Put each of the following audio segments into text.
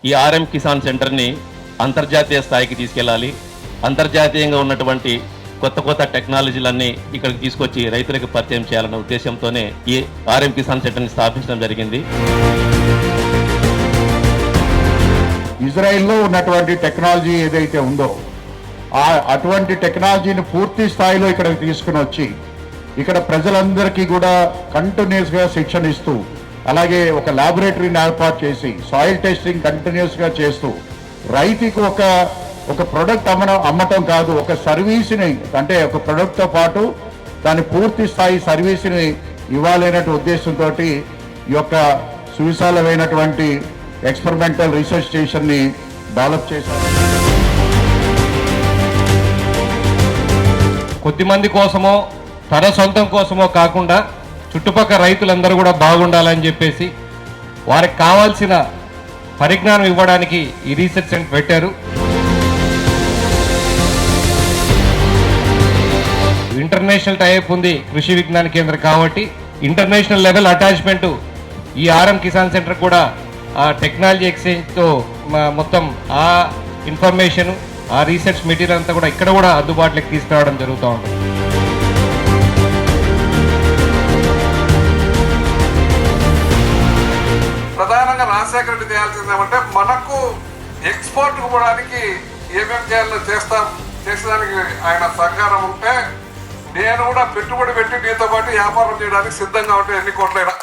ఈ ఆర్ఎం కిసాన్ సెంటర్ని అంతర్జాతీయ స్థాయికి తీసుకెళ్ళాలి. అంతర్జాతీయంగా ఉన్నటువంటి కొత్త టెక్నాలజీలన్నీ ఇక్కడికి తీసుకొచ్చి రైతులకు పరిచయం చేయాలన్న ఉద్దేశంతోనే ఈ ఆర్ఎం కిసాన్ సెంటర్ని స్థాపించడం జరిగింది. ఇజ్రాయెల్లో ఉన్నటువంటి టెక్నాలజీ ఏదైతే ఉందో అటువంటి టెక్నాలజీని పూర్తి స్థాయిలో ఇక్కడికి తీసుకుని వచ్చి ఇక్కడ ప్రజలందరికీ కూడా కంటిన్యూస్గా శిక్షణ ఇస్తూ, అలాగే ఒక ల్యాబొరేటరీని ఏర్పాటు చేసి సాయిల్ టెస్టింగ్ కంటిన్యూస్గా చేస్తూ రైతుకు ఒక ప్రొడక్ట్ అమ్మటం కాదు, ఒక సర్వీస్ని, అంటే ఒక ప్రొడక్ట్తో పాటు దాని పూర్తి స్థాయి సర్వీస్ని ఇవ్వాలనే ఉద్దేశంతో ఈ యొక్క సువిశాలమైనటువంటి ఎక్స్పెరిమెంటల్ రీసెర్చ్ స్టేషన్ని డెవలప్ చేశారు. కొద్దిమంది కోసమో తన సొంతం కోసమో కాకుండా చుట్టుపక్కల రైతులందరూ కూడా బాగుండాలని చెప్పేసి వారికి కావాల్సిన పరిజ్ఞానం ఇవ్వడానికి ఈ రీసెర్చ్ సెంటర్ పెట్టారు. ఇంటర్నేషనల్ టైప్ ఉంది కృషి విజ్ఞాన కేంద్రం కాబట్టి ఇంటర్నేషనల్ లెవెల్ అటాచ్మెంట్ ఈ ఆర్ఎం కిసాన్ సెంటర్ కూడా ఆ టెక్నాలజీ ఎక్స్చేంజ్తో మొత్తం ఆ ఇన్ఫర్మేషన్, ఆ రీసెర్చ్ మెటీరియల్ అంతా కూడా ఇక్కడ కూడా అందుబాటులోకి తీసుకురావడం జరుగుతూ ఉంటుంది. ప్రధానంగా రాజశేఖర రెడ్డి చేయాల్సింది ఏమంటే, మనకు ఎక్స్పోర్ట్ పోవడానికి ఏమేమి చేయాలో చేసేదానికి ఆయన సహకారం ఉంటే నేను కూడా పెట్టుబడి పెట్టి నీతో పాటు వ్యాపారం చేయడానికి సిద్ధంగా ఉంటే ఎన్ని కోట్లైనా.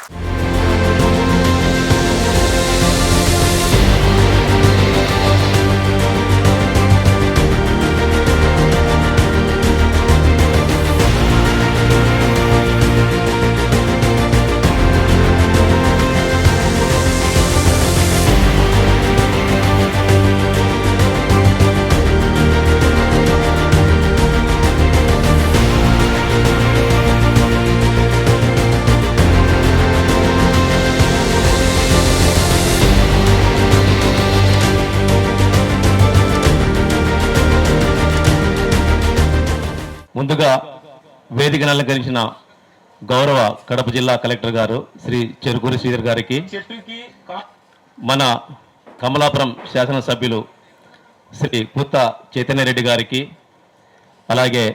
ముందుగా వేదికను అలంకరించిన గౌరవ కడప జిల్లా కలెక్టర్ గారు శ్రీ చెరుకూరి శ్రీధర్ గారికి, మన కమలాపురం శాసనసభ్యులు శ్రీ పుత్త చైతన్యరెడ్డి గారికి, అలాగే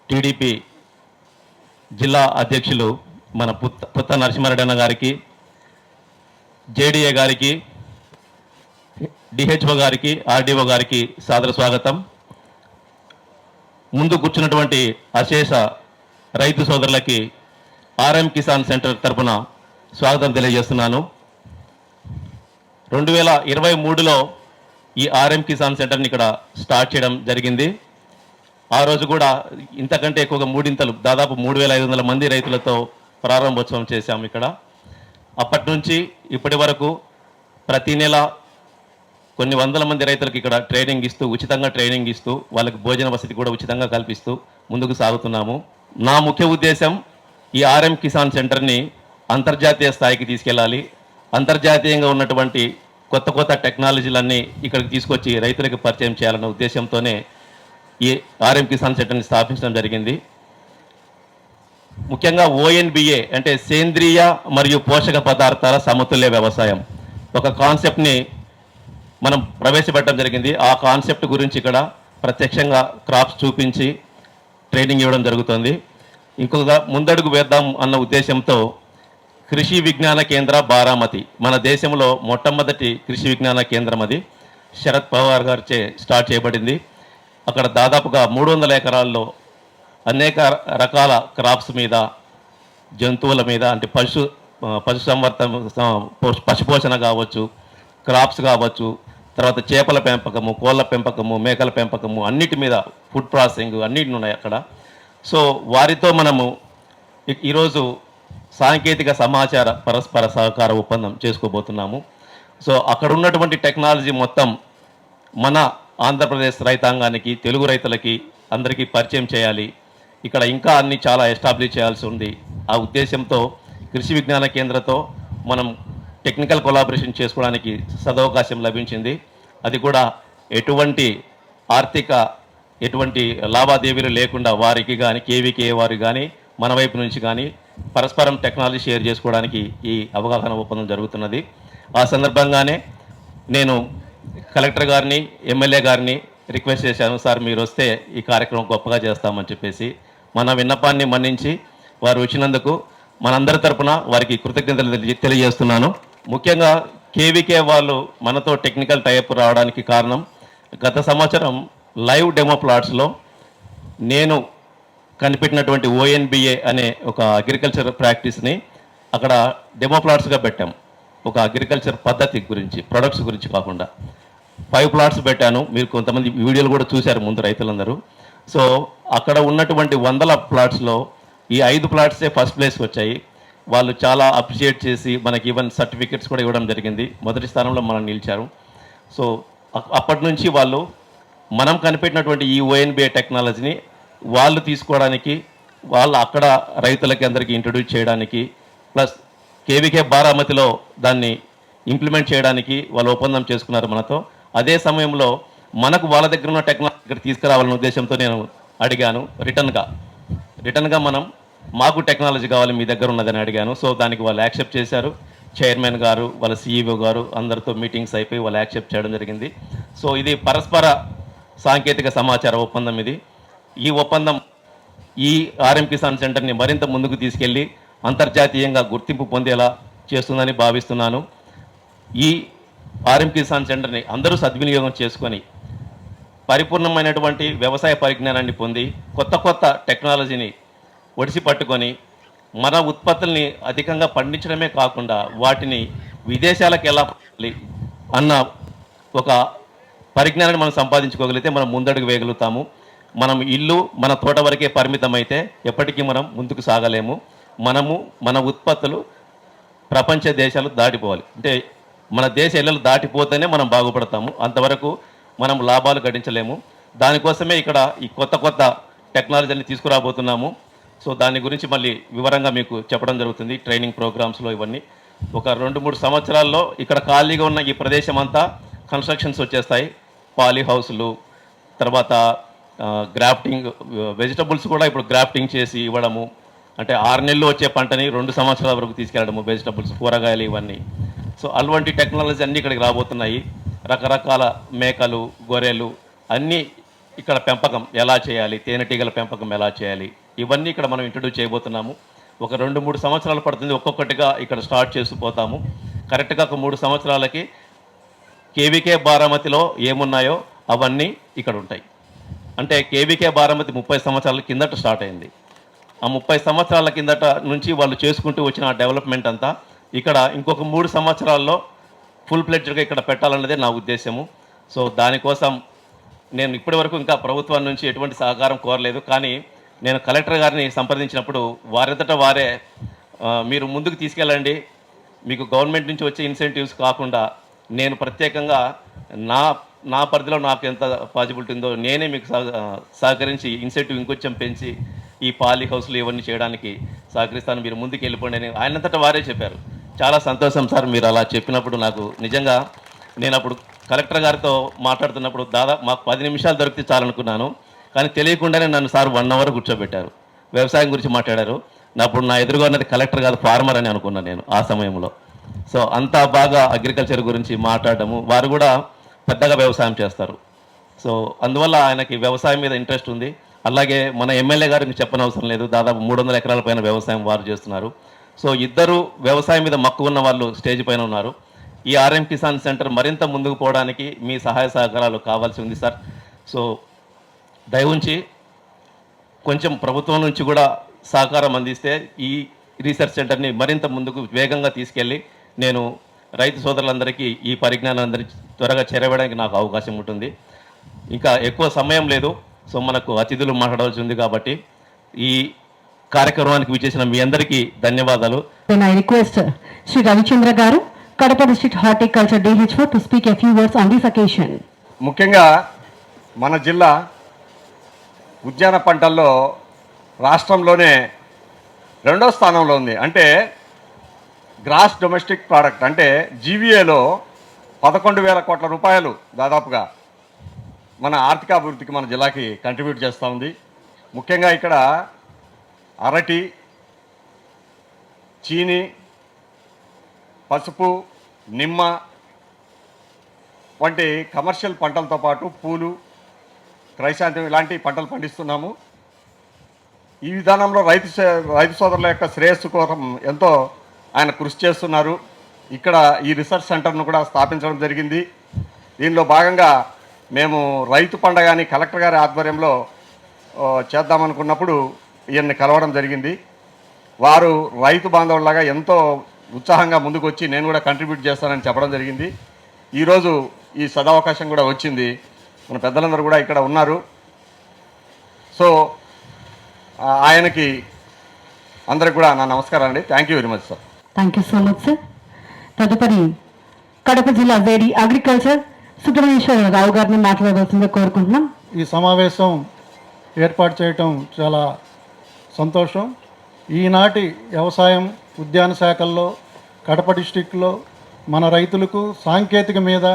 టీడీపీ జిల్లా అధ్యక్షులు మన పుత్త నరసింహారెడ్డి అన్న గారికి, జేడీఏ గారికి, డిహెచ్ఓ గారికి, ఆర్డీఓ గారికి సాదర స్వాగతం. ముందు కూర్చున్నటువంటి అశేష రైతు సోదరులకి ఆర్ఎం కిసాన్ సెంటర్ తరఫున స్వాగతం తెలియజేస్తున్నాను. 2023లో ఈ ఆర్ఎం కిసాన్ సెంటర్ని ఇక్కడ స్టార్ట్ చేయడం జరిగింది. ఆ రోజు కూడా ఇంతకంటే ఎక్కువగా మూడింతలు, దాదాపు 3500 మంది రైతులతో ప్రారంభోత్సవం చేశాము ఇక్కడ. అప్పటి నుంచి ఇప్పటి వరకు ప్రతి నెల కొన్ని వందల మంది రైతులకు ఇక్కడ ట్రైనింగ్ ఇస్తూ, ఉచితంగా ట్రైనింగ్ ఇస్తూ, వాళ్ళకి భోజన వసతి కూడా ఉచితంగా కల్పిస్తూ ముందుకు సాగుతున్నాము. నా ముఖ్య ఉద్దేశం ఈ ఆర్ఎం కిసాన్ సెంటర్ని అంతర్జాతీయ స్థాయికి తీసుకెళ్ళాలి. అంతర్జాతీయంగా ఉన్నటువంటి కొత్త టెక్నాలజీలన్నీ ఇక్కడికి తీసుకొచ్చి రైతులకు పరిచయం చేయాలన్న ఉద్దేశంతోనే ఈ ఆర్ఎం కిసాన్ సెంటర్ని స్థాపించడం జరిగింది. ముఖ్యంగా ONBA అంటే సేంద్రియ మరియు పోషక పదార్థాల సమతుల్య వ్యవసాయం ఒక కాన్సెప్ట్ని మనం ప్రవేశపెట్టడం జరిగింది. ఆ కాన్సెప్ట్ గురించి ఇక్కడ ప్రత్యక్షంగా క్రాప్స్ చూపించి ట్రైనింగ్ ఇవ్వడం జరుగుతుంది. ఇంకొక ముందడుగు వేద్దాం అన్న ఉద్దేశంతో కృషి విజ్ఞాన కేంద్ర బారామతి మన దేశంలో మొట్టమొదటి కృషి విజ్ఞాన కేంద్రం అది శరత్ పవార్ గారిచే స్టార్ట్ చేయబడింది. అక్కడ దాదాపుగా 300 ఎకరాల్లో అనేక రకాల క్రాప్స్ మీద, జంతువుల మీద, అంటే పశుపోషణ కావచ్చు, క్రాప్స్ కావచ్చు, తర్వాత చేపల పెంపకము, కోళ్ళ పెంపకము, మేకల పెంపకము, అన్నిటి మీద ఫుడ్ ప్రాసెసింగ్ అన్నిటి ఉన్నాయి అక్కడ. సో వారితో మనము ఈరోజు సాంకేతిక సమాచార పరస్పర సహకార ఒప్పందం చేసుకోబోతున్నాము. సో అక్కడ ఉన్నటువంటి టెక్నాలజీ మొత్తం మన ఆంధ్రప్రదేశ్ రైతాంగానికి, తెలుగు రైతులకి అందరికీ పరిచయం చేయాలి. ఇక్కడ ఇంకా అన్ని చాలా ఎస్టాబ్లిష్ చేయాల్సి ఉంది. ఆ ఉద్దేశంతో కృషి విజ్ఞాన కేంద్రంతో మనం టెక్నికల్ కొలాబరేషన్ చేసుకోవడానికి సదవకాశం లభించింది. అది కూడా ఎటువంటి లావాదేవీలు లేకుండా వారికి కానీ, కేవీకే వారు కానీ, మన వైపు నుంచి కానీ పరస్పరం టెక్నాలజీ షేర్ చేసుకోవడానికి ఈ అవగాహన ఒప్పందం జరుగుతున్నది. ఆ సందర్భంగానే నేను కలెక్టర్ గారిని ఎమ్మెల్యే గారిని రిక్వెస్ట్ చేశాను, సార్ మీరు వస్తే ఈ కార్యక్రమం గొప్పగా చేస్తామని చెప్పేసి. మన విన్నపాన్ని మన్నించి వారు వచ్చినందుకు మనందరి తరపున వారికి కృతజ్ఞతలు తెలియజేస్తున్నాను. ముఖ్యంగా కేవీకే వాళ్ళు మనతో టెక్నికల్ టైప్ రావడానికి కారణం, గత సంవత్సరం లైవ్ డెమో ప్లాట్స్లో నేను కనిపెట్టినటువంటి ఓఎన్బిఏ అనే ఒక అగ్రికల్చర్ ప్రాక్టీస్ని అక్కడ డెమో ప్లాట్స్గా పెట్టాం. ఒక అగ్రికల్చర్ పద్ధతి గురించి, ప్రొడక్ట్స్ గురించి కాకుండా 5 ప్లాట్స్ పెట్టాను. మీరు కొంతమంది వీడియోలు కూడా చూశారు ముందు రైతులందరూ. సో అక్కడ ఉన్నటువంటి వందల ప్లాట్స్లో ఈ 5 ప్లాట్సే ఫస్ట్ ప్లేస్కి వచ్చాయి. వాళ్ళు చాలా అప్రిషియేట్ చేసి మనకి ఈవెన్ సర్టిఫికెట్స్ కూడా ఇవ్వడం జరిగింది. మొదటి స్థానంలో మనం నిలిచారు. సో అప్పటి నుంచి వాళ్ళు మనం కనిపెట్టినటువంటి ఈ ఓఎన్బిఏ టెక్నాలజీని వాళ్ళు తీసుకోవడానికి, వాళ్ళు అక్కడ రైతులకి అందరికీ ఇంట్రడ్యూస్ చేయడానికి, ప్లస్ కేవీకే బారామతిలో దాన్ని ఇంప్లిమెంట్ చేయడానికి వాళ్ళు ఒప్పందం చేసుకున్నారు మనతో. అదే సమయంలో మనకు వాళ్ళ దగ్గర ఉన్న టెక్నాలజీ ఇక్కడ తీసుకురావాలనే ఉద్దేశంతో నేను అడిగాను రిటర్న్గా మాకు టెక్నాలజీ కావాలి మీ దగ్గర ఉన్నదని అడిగాను. సో దానికి వాళ్ళు యాక్సెప్ట్ చేశారు. చైర్మన్ గారు, వాళ్ళ సిఇఓ గారు అందరితో మీటింగ్స్ అయిపోయి వాళ్ళు యాక్సెప్ట్ చేయడం జరిగింది. సో ఇది పరస్పర సాంకేతిక సమాచార ఒప్పందం. ఈ ఒప్పందం ఈ ఆర్ఎం కిసాన్ సెంటర్ని మరింత ముందుకు తీసుకెళ్ళి అంతర్జాతీయంగా గుర్తింపు పొందేలా చేస్తుందని భావిస్తున్నాను. ఈ ఆర్ఎం కిసాన్ సెంటర్ని అందరూ సద్వినియోగం చేసుకొని పరిపూర్ణమైనటువంటి వ్యవసాయ పరిజ్ఞానాన్ని పొంది కొత్త టెక్నాలజీని ఒడిసి పట్టుకొని మన ఉత్పత్తుల్ని అధికంగా పండించడమే కాకుండా వాటిని విదేశాలకు ఎలా పంపాలి అన్న ఒక పరిజ్ఞానాన్ని మనం సంపాదించుకోగలిగితే మనం ముందడుగు వేయగలుగుతాము. మనం ఇల్లు మన తోట వరకే పరిమితమైతే ఎప్పటికీ మనం ముందుకు సాగలేము. మన ఉత్పత్తులు ప్రపంచ దేశాలు దాటిపోవాలి. అంటే మన దేశ ఎల్లలు దాటిపోతేనే మనం బాగుపడతాము. అంతవరకు మనం లాభాలు గడించలేము. దానికోసమే ఇక్కడ ఈ కొత్త టెక్నాలజీని తీసుకురాబోతున్నాము. సో దాని గురించి మళ్ళీ వివరంగా మీకు చెప్పడం జరుగుతుంది ట్రైనింగ్ ప్రోగ్రామ్స్లో. ఇవన్నీ ఒక 2-3 సంవత్సరాల్లో ఇక్కడ ఖాళీగా ఉన్న ఈ ప్రదేశం అంతా కన్స్ట్రక్షన్స్ వచ్చేస్తాయి. పాలీ హౌస్లు, తర్వాత గ్రాఫ్టింగ్, వెజిటబుల్స్ కూడా ఇప్పుడు గ్రాఫ్టింగ్ చేసి ఇవ్వడము, అంటే 6 నెలలు వచ్చే పంటని 2 సంవత్సరాల వరకు తీసుకెళ్ళడము, వెజిటబుల్స్, కూరగాయలు ఇవన్నీ. సో అటువంటి టెక్నాలజీ అన్నీ ఇక్కడికి రాబోతున్నాయి. రకరకాల మేకలు, గొర్రెలు అన్నీ ఇక్కడ పెంపకం ఎలా చేయాలి, తేనెటీగల పెంపకం ఎలా చేయాలి, ఇవన్నీ ఇక్కడ మనం ఇంట్రడ్యూస్ చేయబోతున్నాము. ఒక 2-3 సంవత్సరాలు పడుతుంది. ఒక్కొక్కటిగా ఇక్కడ స్టార్ట్ చేస్తూ పోతాము. కరెక్ట్గా ఒక 3 సంవత్సరాలకి కేవీకే బారామతిలో ఏమున్నాయో అవన్నీ ఇక్కడ ఉంటాయి. అంటే కేవీకే బారామతి 30 సంవత్సరాల కిందట స్టార్ట్ అయింది. ఆ 30 సంవత్సరాల కిందట నుంచి వాళ్ళు చేసుకుంటూ వచ్చిన ఆ డెవలప్మెంట్ అంతా ఇక్కడ ఇంకొక 3 సంవత్సరాల్లో ఫుల్ ప్లెడ్జ్గా ఇక్కడ పెట్టాలన్నదే నా ఉద్దేశము. సో దానికోసం నేను ఇప్పటి వరకు ఇంకా ప్రభుత్వం నుంచి ఎటువంటి సహకారం కోరలేదు. కానీ నేను కలెక్టర్ గారిని సంప్రదించినప్పుడు వారంతటా వారే మీరు ముందుకు తీసుకెళ్ళండి, మీకు గవర్నమెంట్ నుంచి వచ్చే ఇన్సెంటివ్స్ కాకుండా నేను ప్రత్యేకంగా నా పరిధిలో నాకు ఎంత పాసిబిలిటీ ఉందో నేనే మీకు సహకరించి ఇన్సెంటివ్ ఇంకొంచెం పెంచి ఈ పాలీ హౌస్లు ఇవన్నీ చేయడానికి సహకరిస్తాను, మీరు ముందుకు వెళ్ళిపోండి అని ఆయనంతటా వారే చెప్పారు. చాలా సంతోషం సార్ మీరు అలా చెప్పినప్పుడు. నాకు నిజంగా నేను అప్పుడు కలెక్టర్ గారితో మాట్లాడుతున్నప్పుడు దాదాపు మాకు 10 నిమిషాలు దొరికితే చాలనుకున్నాను. కానీ తెలియకుండానే నన్ను సార్ 1 అవర్ కూర్చోబెట్టారు. వ్యవసాయం గురించి మాట్లాడారు. అప్పుడు నా ఎదురుగా ఉన్నది కలెక్టర్ కాదు, ఫార్మర్ అని అనుకున్నాను నేను ఆ సమయంలో. సో అంతా బాగా అగ్రికల్చర్ గురించి మాట్లాడడము, వారు కూడా పెద్దగా వ్యవసాయం చేస్తారు. సో అందువల్ల ఆయనకి వ్యవసాయం మీద ఇంట్రెస్ట్ ఉంది. అలాగే మన ఎమ్మెల్యే గారికి చెప్పనవసరం లేదు, దాదాపు 300 ఎకరాల పైన వ్యవసాయం వారు చేస్తున్నారు. సో ఇద్దరు వ్యవసాయం మీద మక్కువ ఉన్న వాళ్ళు స్టేజ్ పైన ఉన్నారు. ఈ ఆర్ఎం కిసాన్ సెంటర్ మరింత ముందుకు పోవడానికి మీ సహాయ సహకారాలు కావాల్సి ఉంది సార్. సో దయవుంచి కొంచెం ప్రభుత్వం నుంచి కూడా సహకారం అందిస్తే ఈ రీసెర్చ్ సెంటర్ని మరింత ముందుకు వేగంగా తీసుకెళ్ళి నేను రైతు సోదరులందరికీ ఈ పరిజ్ఞానాన్ని త్వరగా చేరవేయడానికి నాకు అవకాశం ఉంటుంది. ఇంకా ఎక్కువ సమయం లేదు. సో మనకు అతిథులు మాట్లాడవలసి ఉంది కాబట్టి ఈ కార్యక్రమానికి విచ్చేసిన మీ అందరికీ ధన్యవాదాలు. Then I request Sri Ravichandra Garu, Kadapa District Horticulture DHO, to speak a few words on this occasion. ముఖ్యంగా మన జిల్లా ఉద్యాన పంటల్లో రాష్ట్రంలోనే 2వ స్థానంలో ఉంది. అంటే గ్రాస్ డొమెస్టిక్ ప్రోడక్ట్ అంటే జీవీఏలో 11,000 కోట్ల రూపాయలు దాదాపుగా మన ఆర్థికాభివృద్ధికి మన జిల్లాకి కంట్రిబ్యూట్ చేస్తూ ఉంది. ముఖ్యంగా ఇక్కడ అరటి, చీని, పసుపు, నిమ్మ, వంటి కమర్షియల్ పంటలతో పాటు పూలు, క్రైసాంతం ఇలాంటి పంటలు పండిస్తున్నాము. ఈ విధానంలో రైతు సోదరుల యొక్క శ్రేయస్సు కోసం ఎంతో ఆయన కృషి చేస్తున్నారు. ఇక్కడ ఈ రీసెర్చ్ సెంటర్ను కూడా స్థాపించడం జరిగింది. దీనిలో భాగంగా మేము రైతు పండగని కలెక్టర్ గారి ఆధ్వర్యంలో చేద్దామనుకున్నప్పుడు ఈయన్ని కలవడం జరిగింది. వారు రైతు బాంధవులాగా ఎంతో ఉత్సాహంగా ముందుకు వచ్చి నేను కూడా కంట్రిబ్యూట్ చేస్తానని చెప్పడం జరిగింది. ఈరోజు ఈ సదవకాశం కూడా వచ్చింది. మన పెద్దలందరూ కూడా ఇక్కడ ఉన్నారు. సో ఆయనకి అందరికి కూడా నా నమస్కారం అండి. Thank you very much sir. Thank you so much sir. తదుపరి కడప జిల్లా వేడి అగ్రికల్చర్ సుబ్రహ్మణ్యేశ్వరరావు గారిని మాట్లాడవలసిందిగా కోరుకుంటున్నాం. ఈ సమావేశం ఏర్పాటు చేయటం చాలా సంతోషం. ఈనాటి వ్యవసాయం, ఉద్యాన శాఖల్లో కడప డిస్టిక్లో మన రైతులకు సాంకేతిక మీద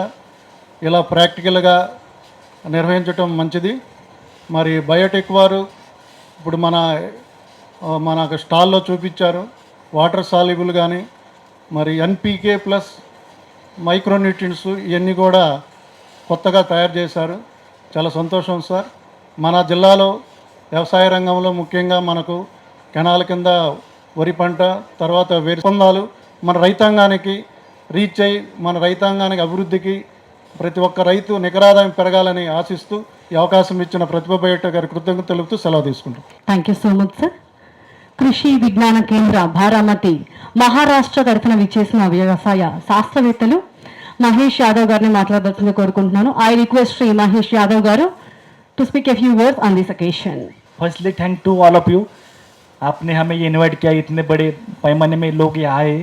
ఇలా ప్రాక్టికల్గా నిర్వహించటం మంచిది. మరి బయోటెక్ వారు ఇప్పుడు మన స్టాల్లో చూపించారు. వాటర్ సాల్యుబుల్ కానీ మరి ఎన్పీకే ప్లస్ మైక్రోన్యూట్రియంట్స్ ఇవన్నీ కూడా కొత్తగా తయారు చేశారు. చాలా సంతోషం సార్. మన జిల్లాలో వ్యవసాయ రంగంలో ముఖ్యంగా మనకు కెనాల కింద వరి పంట, తర్వాత వేరుపొందాలు మన రైతాంగానికి రీచ్ అయ్యి మన రైతాంగానికి అభివృద్ధికి ప్రతి ఒక్క రైతు నికరాదాయం పెరగాలని ఆశిస్తూ ఈ అవకాశం ఇచ్చిన ప్రతిభ బయోటెక్ గారి కృతజ్ఞతలు తెలుపుతూ సెలవు తీసుకుంటాం. Thank you so much sir. కృషి విజ్ఞాన కేంద్ర భారామతి మహారాష్ట్ర తరఫున విచ్చేసిన వ్యవసాయ శాస్త్రవేత్తలు మహేష్ యాదవ్ గారిని మాట్లాడాల్సిందిగా కోరుకుంటున్నాను. ఐ రిక్వెస్ట్ శ్రీ మహేష్ యాదవ్ గారు to speak a few words on this occasion. Firstly thank to all of you. आपने हमें ये इनवाइट किया. इतने बड़े पैमाने में लोग यहाँ आए.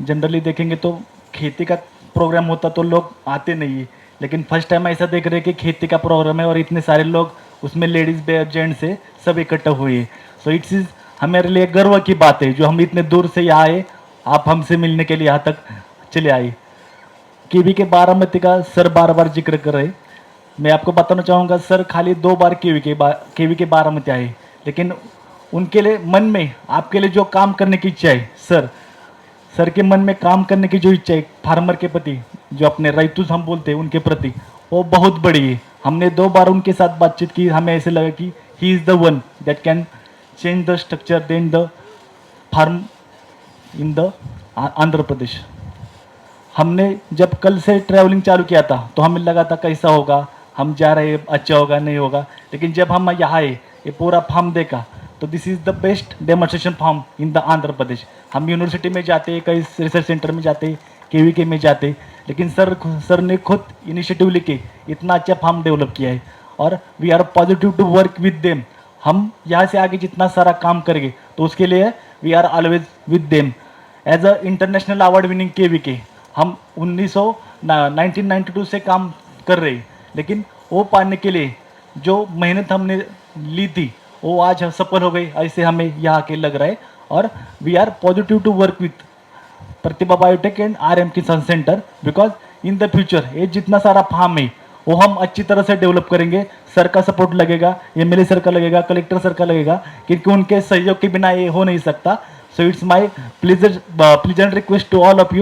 जनरली देखेंगे तो खेती का प्रोग्राम होता तो लोग आते नहीं है, लेकिन फर्स्ट टाइम ऐसा देख रहे हैं कि खेती का प्रोग्राम है और इतने सारे लोग उसमें लेडीज़ जेंट्स से सब इकट्ठा हुए. सो इट्स इज़ हमारे लिए गर्व की बात है जो हम इतने दूर से यहाँ आए, आप हमसे मिलने के लिए यहाँ तक चले आए. केवी के बारामती का सर बार बार जिक्र कर रहे. मैं आपको बताना चाहूँगा सर खाली 2 बार केवी के बारामती आए, लेकिन उनके लिए मन में आपके लिए जो काम करने की इच्छा है सर के मन में काम करने की जो इच्छा है फार्मर के प्रति, जो अपने राइतूस हम बोलते हैं उनके प्रति, वो बहुत बड़ी है. हमने 2 बार उनके साथ बातचीत की. हमें ऐसे लगा कि he is the one that can change the structure then the farm in the Andhra Pradesh. हमने जब कल से ट्रैवलिंग चालू किया था तो हमें लगा था कैसा होगा, हम जा रहे हैं अच्छा होगा नहीं होगा, लेकिन जब हम यहाँ आए ये पूरा फार्म देखा तो this is the best demonstration farm in the Andhra Pradesh. हम यूनिवर्सिटी में जाते, कई रिसर्च सेंटर में जाते, केवीके में जाते, लेकिन सर ने खुद इनिशिएटिव लेके इतना अच्छा फार्म डेवलप किया है और we are positive to work with them. हम यहाँ से आगे जितना सारा काम करेंगे तो उसके लिए we are always with them. As a international award winning KVK हम 1992 से काम कर रहे हैं, लेकिन वो पाने के लिए जो मेहनत हमने ली थी वो आज सफल हो गई. ऐसे हमें यहाँ के लग रहा है और we are positive to work with Pratibha biotech and RM Kisan centre because in the future ये जितना सारा फार्म है वो हम अच्छी तरह से डेवलप करेंगे. सर का सपोर्ट लगेगा, MLA सर का लगेगा, कलेक्टर सर का लगेगा, क्योंकि उनके सहयोग के बिना ये हो नहीं सकता. So it's my pleasant request to all of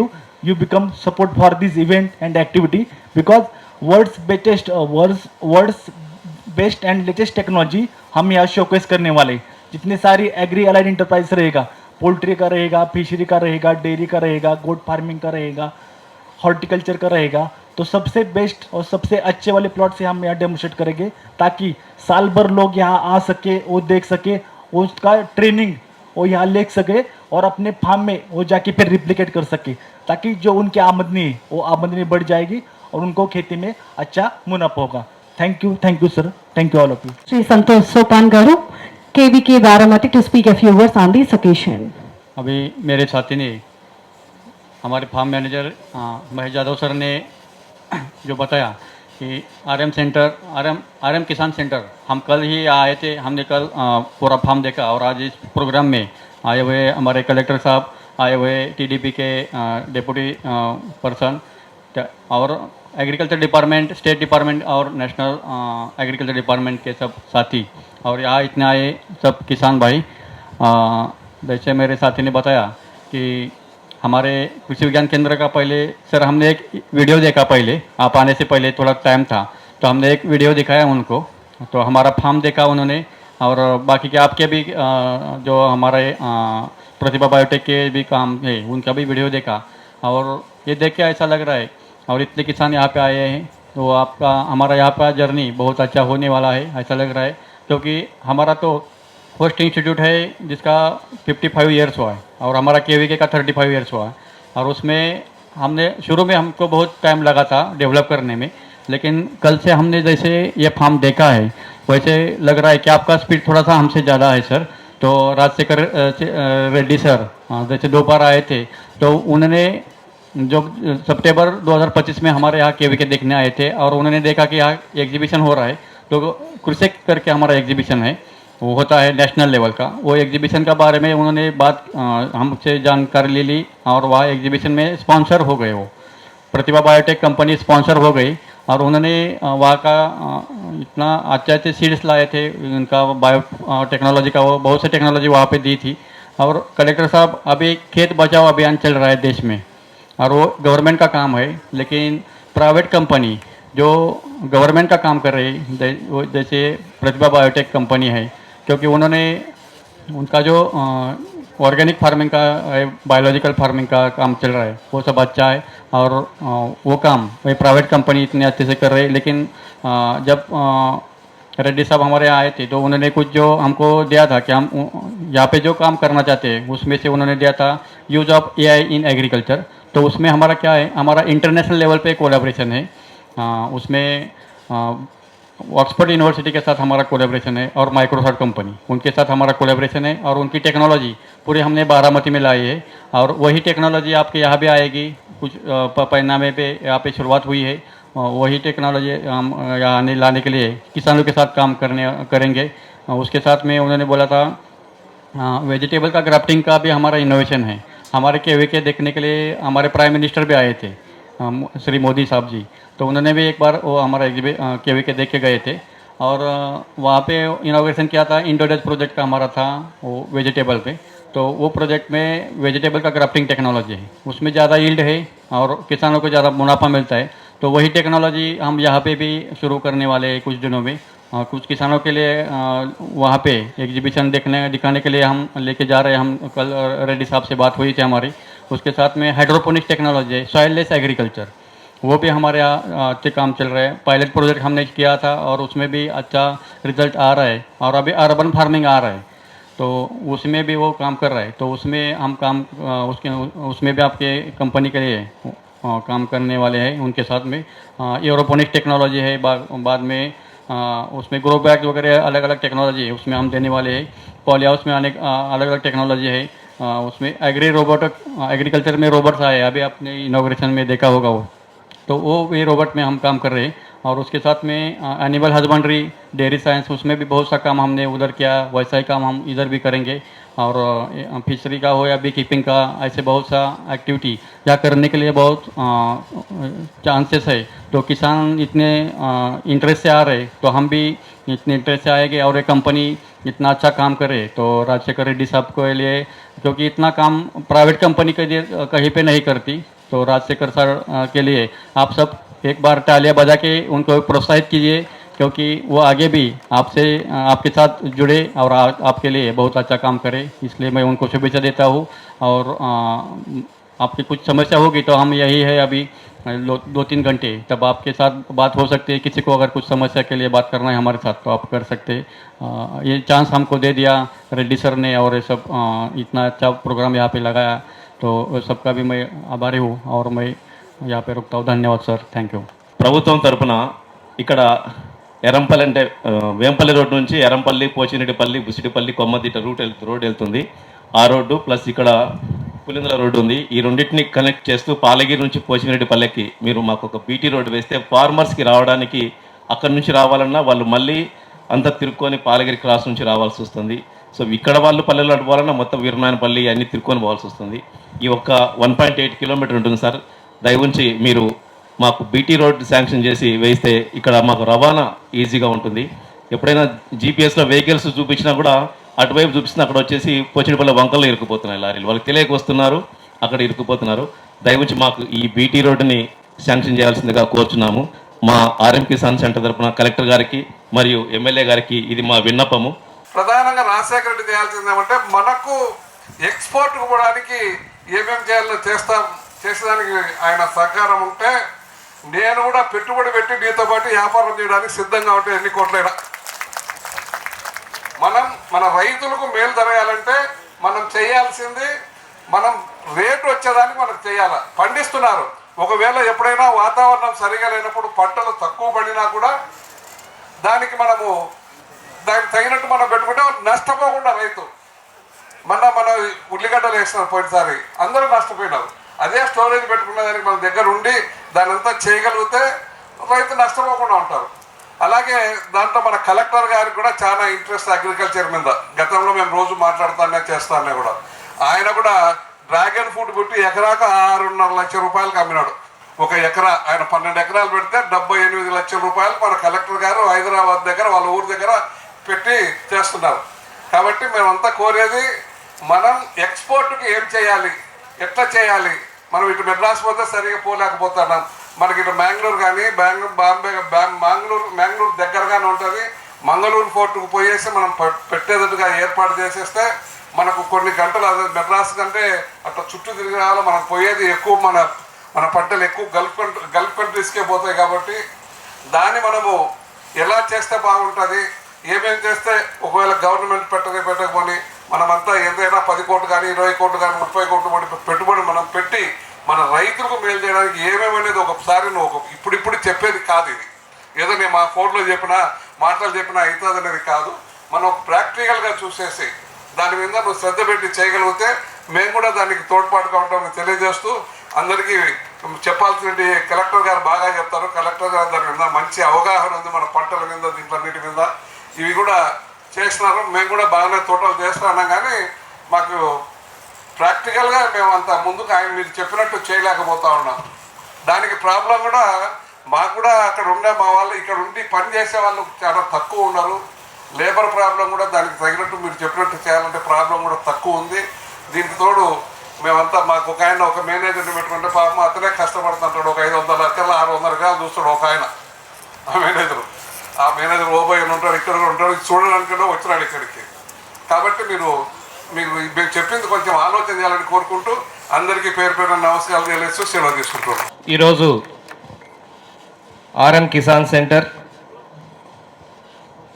you become support for this event and activity because world's best and latest technology हम यहाँ शोकेस करने वाले. जितने सारी एग्री अलाइड इंटरप्राइज रहेगा, पोल्ट्री का रहेगा, फिशरी का रहेगा, डेयरी का रहेगा, गोट फार्मिंग का रहेगा, हॉर्टिकल्चर का रहेगा, तो सबसे बेस्ट और सबसे अच्छे वाले प्लॉट से हम यहाँ डेमोन्स्ट्रेट करेंगे ताकि साल भर लोग यहाँ आ सके, वो देख सके, उसका ट्रेनिंग वो यहाँ ले सके और अपने फार्म में वो जाके फिर रिप्लिकेट कर सके ताकि जो उनकी आमदनी है वो आमदनी बढ़ जाएगी और उनको खेती में अच्छा मुनाफा होगा. Thank you sir. Thank you all of you. Shri Santosh Sopan గారు KVK Baramati to speak a few words on this occasion. अभी मेरे साथी ने हमारे farm manager Mahesh Yadav sir ने जो बताया कि RM किसान सेंटर हम कल ही आए थे. हमने कल पूरा फार्म देखा और आज इस प्रोग्राम में आए हुए हमारे कलेक्टर साहब, आए हुए TDP के डिप्टी पर्सन और एग्रीकल्चर डिपार्टमेंट, स्टेट डिपार्टमेंट और नेशनल एग्रीकल्चर डिपार्टमेंट के सब साथी और यहाँ इतने आए सब किसान भाई. जैसे मेरे साथी ने बताया कि हमारे कृषि विज्ञान केंद्र का पहले सर हमने एक वीडियो देखा, पहले आप आने से पहले थोड़ा टाइम था तो हमने एक वीडियो दिखाया उनको, तो हमारा फार्म देखा उन्होंने, और बाकी के आपके भी जो हमारे प्रतिभा बायोटेक के भी काम है उनका भी वीडियो देखा, और ये देख के ऐसा लग रहा है, और इतने किसान यहाँ पे आए हैं तो आपका हमारा यहाँ का जर्नी बहुत अच्छा होने वाला है ऐसा लग रहा है, क्योंकि हमारा तो होस्ट इंस्टीट्यूट है जिसका 55 ईयर्स हुआ है और हमारा केवीके का 35 ईयर्स हुआ है, और उसमें हमने शुरू में हमको बहुत टाइम लगा था डेवलप करने में, लेकिन कल से हमने जैसे ये फार्म देखा है वैसे लग रहा है कि आपका स्पीड थोड़ा सा हमसे ज़्यादा है सर। तो राजशेखर रेड्डी सर जैसे दोपहर आए थे तो उन्होंने जो सितंबर 2025 में हमारे यहाँ केवीके देखने आए थे और उन्होंने देखा कि यहाँ एग्जीबिशन हो रहा है, तो कृषक करके हमारा एग्जीबिशन है वो होता है नेशनल लेवल का, वो एग्जीबिशन का बारे में उन्होंने बात हमसे जानकारी ले ली और वहाँ एग्जीबिशन में स्पॉन्सर हो गए, वो प्रतिभा बायोटेक कंपनी स्पॉन्सर हो गई और उन्होंने वहाँ का इतना अच्छे अच्छे सीड्स लाए थे, उनका बायो टेक्नोलॉजी का वो बहुत सी टेक्नोलॉजी वहाँ पे दी थी। और कलेक्टर साहब अभी खेत बचाओ अभियान चल रहा है देश में और वो गवर्नमेंट का काम है, लेकिन प्राइवेट कंपनी जो गवर्नमेंट का काम कर रही है जैसे प्रतिभा बायोटेक कंपनी है, क्योंकि उन्होंने उनका जो ऑर्गेनिक फार्मिंग का बायोलॉजिकल फार्मिंग का काम चल रहा है वो सब अच्छा है, और वो काम वही प्राइवेट कंपनी इतने अच्छे से कर रही है। लेकिन जब रेड्डी साहब हमारे यहाँ आए थे तो उन्होंने कुछ जो हमको दिया था कि हम यहाँ पे जो काम करना चाहते हैं उसमें से उन्होंने दिया था use of AI in agriculture. तो उसमें हमारा क्या है, हमारा इंटरनेशनल लेवल पे कोलैबोरेशन है, उसमें ऑक्सफोर्ड यूनिवर्सिटी के साथ हमारा कोलैबोरेशन है और माइक्रोसॉफ्ट कंपनी उनके साथ हमारा कोलैबोरेशन है, और उनकी टेक्नोलॉजी पूरी हमने बारामती में लाई है और वही टेक्नोलॉजी आपके यहाँ भी आएगी। कुछ परिणामे पे यहाँ पे शुरुआत हुई है, वही टेक्नोलॉजी हम यहाँ लाने के लिए किसानों के साथ काम करेंगे। उसके साथ में उन्होंने बोला था वेजिटेबल का ग्राफ्टिंग का भी हमारा इनोवेशन है। हमारे केवीके देखने के लिए हमारे प्राइम मिनिस्टर भी आए थे, श्री मोदी साहब जी, तो उन्होंने भी एक बार वो हमारा केवीके देख के गए थे और वहाँ पे इनोवेशन किया था। इंडोडेज प्रोजेक्ट का हमारा था वो वेजिटेबल पे, तो वो प्रोजेक्ट में वेजिटेबल का ग्राफ्टिंग टेक्नोलॉजी है, उसमें ज़्यादा यील्ड है और किसानों को ज़्यादा मुनाफा मिलता है। तो वही टेक्नोलॉजी हम यहाँ पे भी शुरू करने वाले हैं कुछ दिनों में। कुछ किसानों के लिए वहाँ पे एग्जीबिशन दिखाने के लिए हम लेके जा रहे हैं। हम कल रेड्डी साहब से बात हुई थी हमारी, उसके साथ में हाइड्रोपोनिक्स टेक्नोलॉजी है, सॉइललेस एग्रीकल्चर, वो भी हमारे यहाँ अच्छे काम चल रहे हैं। पायलट प्रोजेक्ट हमने किया था और उसमें भी अच्छा रिजल्ट आ रहा है, और अभी अर्बन फार्मिंग आ रहा है तो उसमें भी वो काम कर रहा है। तो उसमें हम काम उसमें भी आपके कंपनी के लिए काम करने वाले हैं। उनके साथ में एरोपोनिक्स टेक्नोलॉजी है, बाद में उसमें ग्रो बैग वगैरह अलग अलग टेक्नोलॉजी है उसमें हम देने वाले हैं। पॉली हाउस में अलग अलग टेक्नोलॉजी है, उसमें एग्रीकल्चर में रोबोट्स आए, अभी आपने इनॉग्रेशन में देखा होगा वो, तो वो भी रोबोट में हम काम कर रहे हैं। और उसके साथ में एनिमल हस्बेंड्री, डेयरी साइंस, उसमें भी बहुत सा काम हमने उधर किया, वैसा ही काम हम इधर भी करेंगे। और फिशरी का हो या बी कीपिंग का, ऐसे बहुत सा एक्टिविटी या करने के लिए बहुत चांसेस है। तो किसान इतने इंटरेस्ट से आ रहे तो हम भी इतने इंटरेस्ट से आएंगे, और ये कंपनी इतना अच्छा काम करे तो राजशेखर रेड्डी साहब के लिए, क्योंकि इतना काम प्राइवेट कंपनी के लिए कहीं पे नहीं करती, तो राजशेखर सर के लिए आप सब एक बार तालियां बजा के उनको प्रोत्साहित कीजिए, क्योंकि वो आगे भी आपके साथ जुड़े और आपके लिए बहुत अच्छा काम करे। इसलिए मैं उनको शुभेच्छा देता हूँ। और आपकी कुछ समस्या होगी तो हम यही है अभी 2-3 घंटे, तब आपके साथ बात हो सकती है। किसी को अगर कुछ समस्या के लिए बात करना है हमारे साथ तो आप कर सकते हैं। ये चांस हमको दे दिया रेड्डी सर ने, और ये सब इतना अच्छा प्रोग्राम यहाँ पे लगाया, तो सबका भी मैं आभारी हूँ और मैं यहाँ पे रुकता हूँ। धन्यवाद सर, थैंक यू। ప్రభుత్వం తరపున ఇక్కడ ఎరంపల్లి అంటే వేంపల్లి రోడ్ నుంచి ఎరంపల్లి, పోచిరెడ్డిపల్లి, బుసిడిపల్లి, కొమ్మదిట్ట రోడ్ వెళ్తుంది. ఆ రోడ్డు ప్లస్ ఇక్కడ పులిందల రోడ్డు ఉంది. ఈ రెండింటిని కనెక్ట్ చేస్తూ పాలగిరి నుంచి పోచిరెడ్డిపల్లికి మీరు మాకు ఒక బీటీ రోడ్డు వేస్తే ఫార్మర్స్కి రావడానికి, అక్కడి నుంచి రావాలన్నా వాళ్ళు మళ్ళీ అంతా తిరుక్కొని పాలగిరి క్రాస్ నుంచి రావాల్సి వస్తుంది. సో ఇక్కడ వాళ్ళు పల్లెల్లో అడుకోవాలన్నా మొత్తం వీరనాయనపల్లి అన్నీ తిరుక్కొని పోవాల్సి వస్తుంది. ఈ ఒక్క 1.8 కిలోమీటర్ ఉంటుంది సార్. దయవుంచి మీరు మాకు బీటీ రోడ్ శాంక్షన్ చేసి వేస్తే ఇక్కడ మాకు రవాణా ఈజీగా ఉంటుంది. ఎప్పుడైనా జీపీఎస్లో వెహికల్స్ చూపించినా కూడా అటువైపు చూపిస్తున్నా అక్కడ వచ్చేసి పోచిడిపల్లి వంకల్లో ఇరుక్కుపోతున్నాయి లారీలు, వాళ్ళకి తెలియక వస్తున్నారు. అక్కడ ఇరుక్కుపోతున్నారు. దయవుంచి మాకు ఈ బీటీ రోడ్డుని శాంక్షన్ చేయాల్సిందిగా కోరుచున్నాము. మా ఆర్ఎం కిసాన్ సెంటర్ తరఫున కలెక్టర్ గారికి మరియు ఎమ్మెల్యే గారికి ఇది మా విన్నపము. ప్రధానంగా రాజశేఖర రెడ్డి చేయాల్సింది ఏమంటే మనకు ఎక్స్పోర్ట్ పోవడానికి ఏమేమి చేయాలో చేసేదానికి ఆయన సహకారం ఉంటే నేను కూడా పెట్టుబడి పెట్టి నీతో పాటు వ్యాపారం చేయడానికి సిద్ధంగా ఉంటే ఎన్ని కోట్లైనా. మన రైతులకు మేలు జరగాలంటే మనం చేయాల్సింది మనం రేటు వచ్చేదానికి మనకు చేయాలి. పండిస్తున్నారు, ఒకవేళ ఎప్పుడైనా వాతావరణం సరిగా లేనప్పుడు పంటలు తక్కువ పడినా కూడా దానికి తగినట్టు మనం పెట్టుకుంటే నష్టపోకుండా రైతు. మన ఉల్లిగడ్డలు వేస్తున్నారు పోయినసారి, అందరూ నష్టపోయినారు. అదే స్టోరేజ్ పెట్టుకున్న దానికి మన దగ్గర ఉండి దాని అంతా చేయగలిగితే రైతు నష్టపోకుండా ఉంటారు. అలాగే దాంట్లో మన కలెక్టర్ గారికి కూడా చాలా ఇంట్రెస్ట్ అగ్రికల్చర్ మీద. గతంలో మేము రోజు మాట్లాడుతానే చేస్తానే కూడా ఆయన కూడా డ్రాగన్ ఫ్రూట్ పెట్టి ఎకరాకు 6.5 లక్షల రూపాయలకు అమ్మినాడు. ఒక ఎకరా ఆయన 12 ఎకరాలు పెడితే 78 లక్షల రూపాయలు మన కలెక్టర్ గారు హైదరాబాద్ దగ్గర వాళ్ళ ఊరి దగ్గర పెట్టి చేస్తున్నారు. కాబట్టి మేమంతా కోరేది మనం ఎక్స్పోర్ట్కి ఏం చేయాలి, ఎట్లా చేయాలి. మనం ఇటు మెడ్రాస్ పోతే సరిగా పోలేకపోతున్నాం. మనకి ఇటు మ్యాంగ్లూరు కానీ మ్యాంగ్లూరు దగ్గరగానే ఉంటుంది. మంగళూరు పోర్టుకు పోయేసి మనం పెట్టేటట్టుగా ఏర్పాటు చేసేస్తే మనకు కొన్ని గంటలు అదే మెడ్రాస్ కంటే అట్లా చుట్టూ తిరిగి రావాలి. మనకు పోయేది ఎక్కువ, మన పంటలు ఎక్కువ గల్ఫ్ కంట్రీస్కే పోతాయి. కాబట్టి దాన్ని మనము ఎలా చేస్తే బాగుంటుంది, ఏమేమి చేస్తే ఒకవేళ గవర్నమెంట్ పెట్టకపోని మనమంతా ఎంతైనా 10 కోట్లు కానీ 20 కోట్లు కానీ 30 కోట్లు పెట్టుబడి మనం పెట్టి మన రైతులకు మేలు చేయడానికి ఏమేమనేది ఒకసారి నువ్వు ఇప్పుడు చెప్పేది కాదు. ఇది ఏదో నేను మా ఫోన్లో మాటలు చెప్పినా అవుతుంది అనేది కాదు. మనం ప్రాక్టికల్గా చూసేసి దాని మీద నువ్వు శ్రద్ధ పెట్టి చేయగలిగితే మేము కూడా దానికి తోడ్పాటుగా ఉంటామని తెలియజేస్తూ అందరికీ చెప్పాల్సిన కలెక్టర్ గారు బాగా చెప్తారు. కలెక్టర్ గారు దాని మీద మంచి అవగాహన ఉంది. మన పంటల మీద దీంట్లన్నిటి మీద ఇవి కూడా చేస్తున్నారు. మేము కూడా బాగానే తోటలు చేస్తున్నాం, కానీ మాకు ప్రాక్టికల్గా మేము అంత ముందుకు ఆయన మీరు చెప్పినట్టు చేయలేకపోతా ఉన్నాం. దానికి ప్రాబ్లం కూడా మాకు కూడా అక్కడ ఉండే మా వాళ్ళు ఇక్కడ ఉండి పని చేసే వాళ్ళు చాలా తక్కువ ఉన్నారు. లేబర్ ప్రాబ్లం కూడా దానికి తగినట్టు మీరు చెప్పినట్టు చేయాలంటే ప్రాబ్లం కూడా తక్కువ ఉంది. దీనికి తోడు మేమంతా మాకు ఒక మేనేజర్ని పెట్టుకుంటే పాపం అతనే కష్టపడుతుంటాడు. ఒక 500 ఎకరాలు 600 ఎకరాలు చూస్తాడు ఒక ఆయన. ఆ మేనేజర్ ఓబోయ్ ఉంటాడు, ఇక్కడ ఉంటాడు, చూడడానికి వచ్చినాడు ఇక్కడికి. కాబట్టి మీరు చెప్పింది కొంచెం ఆలోచన చేయాలని కోరుకుంటూ అందరికీ పేరు పేరు నమస్కారాలు తెలియజేస్తూ సెలవు తీసుకుంటున్నాను. ఈరోజు ఆర్ఎం కిసాన్ సెంటర్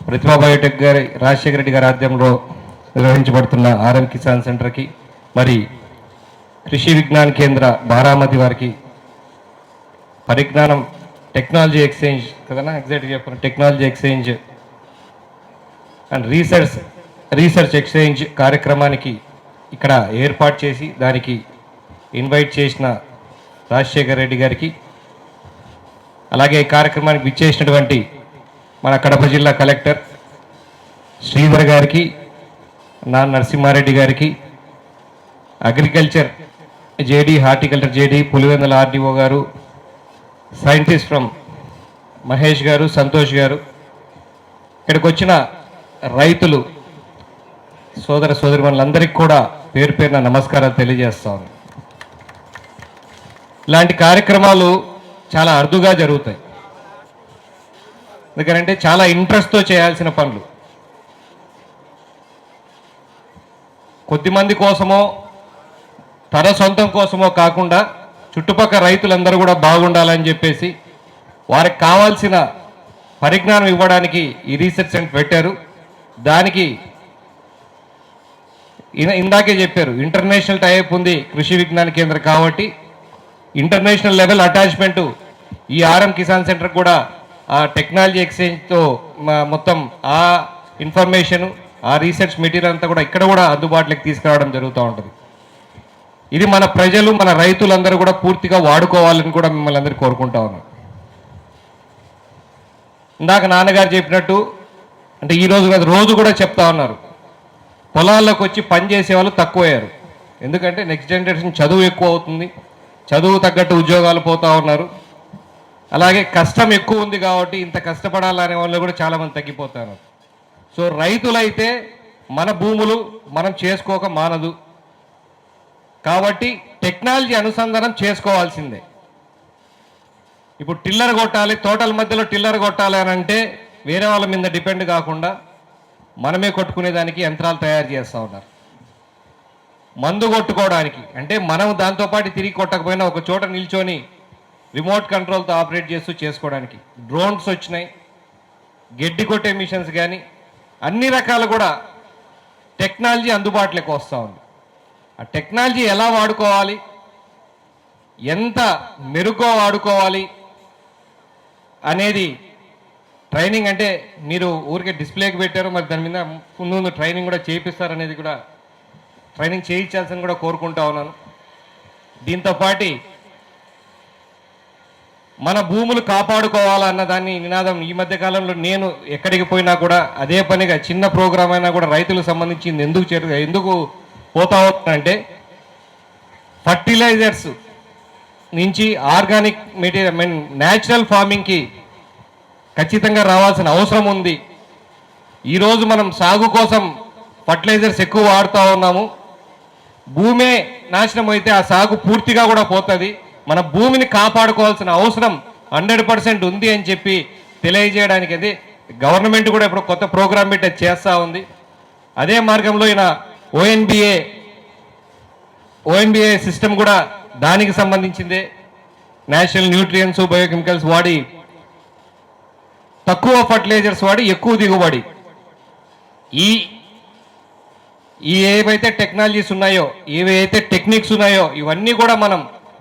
ప్రతిభా బయోటెక్ గారి రాజశేఖర రెడ్డి గారి ఆధ్వర్యంలో నిర్వహించబడుతున్న ఆర్ఎం కిసాన్ సెంటర్కి మరి కృషి విజ్ఞాన కేంద్ర బారామతి వారికి పరిజ్ఞానం టెక్నాలజీ ఎక్స్చేంజ్ కదనా ఎగ్జాక్ట్గా చెప్పాను, technology exchange and research exchange కార్యక్రమానికి ఇక్కడ ఏర్పాటు చేసి దానికి ఇన్వైట్ చేసిన రాజశేఖర రెడ్డి గారికి, అలాగే ఈ కార్యక్రమానికి విచ్చేసినటువంటి మన కడప జిల్లా కలెక్టర్ శ్రీధర్ గారికి, నరసింహారెడ్డి గారికి, agriculture JD horticulture JD Pulivendula RDO గారు, సైంటిస్ట్ ఫ్రమ్ మహేష్ గారు, సంతోష్ గారు, ఇక్కడికి వచ్చిన రైతులు సోదర సోదరిమణులందరికీ కూడా పేరు పేరున నమస్కారాలు తెలియజేస్తాను. ఇలాంటి కార్యక్రమాలు చాలా అరుదుగా జరుగుతాయి. ఎందుకంటే చాలా ఇంట్రెస్ట్తో చేయాల్సిన పనులు. కొద్దిమంది కోసమో తన సొంతం కోసమో కాకుండా చుట్టుపక్కల రైతులందరూ కూడా బాగుండాలని చెప్పేసి వారికి కావాల్సిన పరిజ్ఞానం ఇవ్వడానికి ఈ రీసెర్చ్ సెంటర్ పెట్టారు. దానికి ఇందాకే చెప్పారు, ఇంటర్నేషనల్ టైప్ ఉంది కృషి విజ్ఞాన కేంద్రం కాబట్టి ఇంటర్నేషనల్ లెవెల్ అటాచ్మెంట్ ఈ ఆర్ఎం కిసాన్ సెంటర్ కూడా ఆ టెక్నాలజీ ఎక్స్చేంజ్తో మొత్తం ఆ ఇన్ఫర్మేషన్ ఆ రీసెర్చ్ మెటీరియల్ అంతా కూడా ఇక్కడ కూడా అందుబాటులోకి తీసుకురావడం జరుగుతూ ఉంటుంది. ఇది మన ప్రజలు మన రైతులందరూ కూడా పూర్తిగా వాడుకోవాలని కూడా మిమ్మల్ని అందరూ కోరుకుంటా ఉన్నాం. ఇందాక నాన్నగారు చెప్పినట్టు అంటే ఈరోజు కాదు రోజు కూడా చెప్తా ఉన్నారు, పొలాల్లోకి వచ్చి పని చేసే వాళ్ళు తక్కువయ్యారు. ఎందుకంటే నెక్స్ట్ జనరేషన్ చదువు ఎక్కువ అవుతుంది, చదువు తగ్గట్టు ఉద్యోగాలు పోతూ ఉన్నారు. అలాగే కష్టం ఎక్కువ ఉంది కాబట్టి ఇంత కష్టపడాలనే వాళ్ళు కూడా చాలామంది తగ్గిపోతారు. సో రైతులైతే మన భూములు మనం చేసుకోక మానదు కాబట్టి టెక్నాలజీ అనుసంధానం చేసుకోవాల్సిందే. ఇప్పుడు టిల్లర్ కొట్టాలి, తోటల మధ్యలో టిల్లర్ కొట్టాలి అని అంటే వేరే వాళ్ళ మీద డిపెండ్ కాకుండా మనమే కొట్టుకునేదానికి యంత్రాలు తయారు చేస్తూ ఉన్నారు. మందు కొట్టుకోవడానికి అంటే మనం దాంతోపాటు తిరిగి కొట్టకపోయినా ఒక చోట నిల్చొని రిమోట్ కంట్రోల్తో ఆపరేట్ చేస్తూ చేసుకోవడానికి డ్రోన్స్ వచ్చినాయి, గడ్డి కొట్టే మిషన్స్ కానీ అన్ని రకాలు కూడా టెక్నాలజీ అందుబాటులోకి వస్తూ ఉంది. ఆ టెక్నాలజీ ఎలా వాడుకోవాలి, ఎంత మెరుగ్గా వాడుకోవాలి అనేది ట్రైనింగ్. అంటే మీరు ఊరికే డిస్ప్లేకి పెట్టారు, మరి దాని మీద ముందు ట్రైనింగ్ కూడా చేయిస్తారు అనేది కూడా ట్రైనింగ్ చేయించాల్సింది కూడా కోరుకుంటా ఉన్నాను. దీంతోపాటు మన భూములు కాపాడుకోవాలన్న దాన్ని నినాదం ఈ మధ్య కాలంలో నేను ఎక్కడికి పోయినా కూడా అదే పనిగా చిన్న ప్రోగ్రామ్ అయినా కూడా రైతులకు సంబంధించింది ఎందుకు పోతా అంటే ఫర్టిలైజర్స్ నుంచి ఆర్గానిక్ మెటీరియల్ న్యాచురల్ ఫార్మింగ్కి ఖచ్చితంగా రావాల్సిన అవసరం ఉంది. ఈరోజు మనం సాగు కోసం ఫర్టిలైజర్స్ ఎక్కువ వాడుతూ ఉన్నాము. భూమే నాశనం అయితే ఆ సాగు పూర్తిగా కూడా పోతుంది. మన భూమిని కాపాడుకోవాల్సిన అవసరం 100% ఉంది అని చెప్పి తెలియజేయడానికి అది గవర్నమెంట్ కూడా ఇప్పుడు కొత్త ప్రోగ్రామ్ పెట్టి చేస్తూ ఉంది. అదే మార్గంలో ఈయన ఓఎన్బిఏ సిస్టమ్ కూడా దానికి సంబంధించిందే. నేషనల్ న్యూట్రియన్స్ బయోకెమికల్స్ వాడి తక్కువ ఫర్టిలైజర్స్ వాడి ఎక్కువ దిగుబడి. ఈ ఏవైతే టెక్నాలజీస్ ఉన్నాయో, ఏవైతే టెక్నిక్స్ ఉన్నాయో ఇవన్నీ కూడా మనం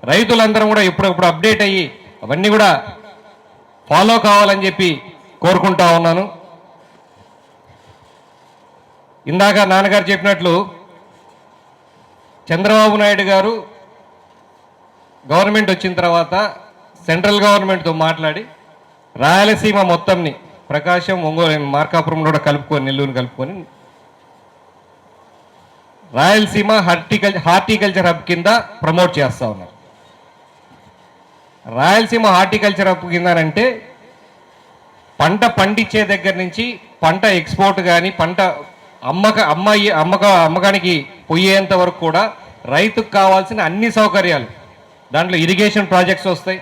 రైతులందరం కూడా ఎప్పుడప్పుడు అప్డేట్ అయ్యి అవన్నీ కూడా ఫాలో కావాలని చెప్పి కోరుకుంటా ఉన్నాను. ఇందాక నాన్నగారు చెప్పినట్లు చంద్రబాబు నాయుడు గారు గవర్నమెంట్ వచ్చిన తర్వాత సెంట్రల్ గవర్నమెంట్తో మాట్లాడి రాయలసీమ మొత్తంని ప్రకాశం, ఒంగోలు, మార్కాపురం కూడా కలుపుకొని, నెల్లూరు కలుపుకొని రాయలసీమ హార్టికల్చర్ హబ్ కింద ప్రమోట్ చేస్తూ ఉన్నారు. రాయలసీమ హార్టికల్చర్ హబ్ కింద అంటే పంట పండించే దగ్గర నుంచి పంట ఎక్స్పోర్ట్ కానీ పంట అమ్మకానికి పోయేంత వరకు కూడా రైతుకు కావాల్సిన అన్ని సౌకర్యాలు, దాంట్లో ఇరిగేషన్ ప్రాజెక్ట్స్ వస్తాయి,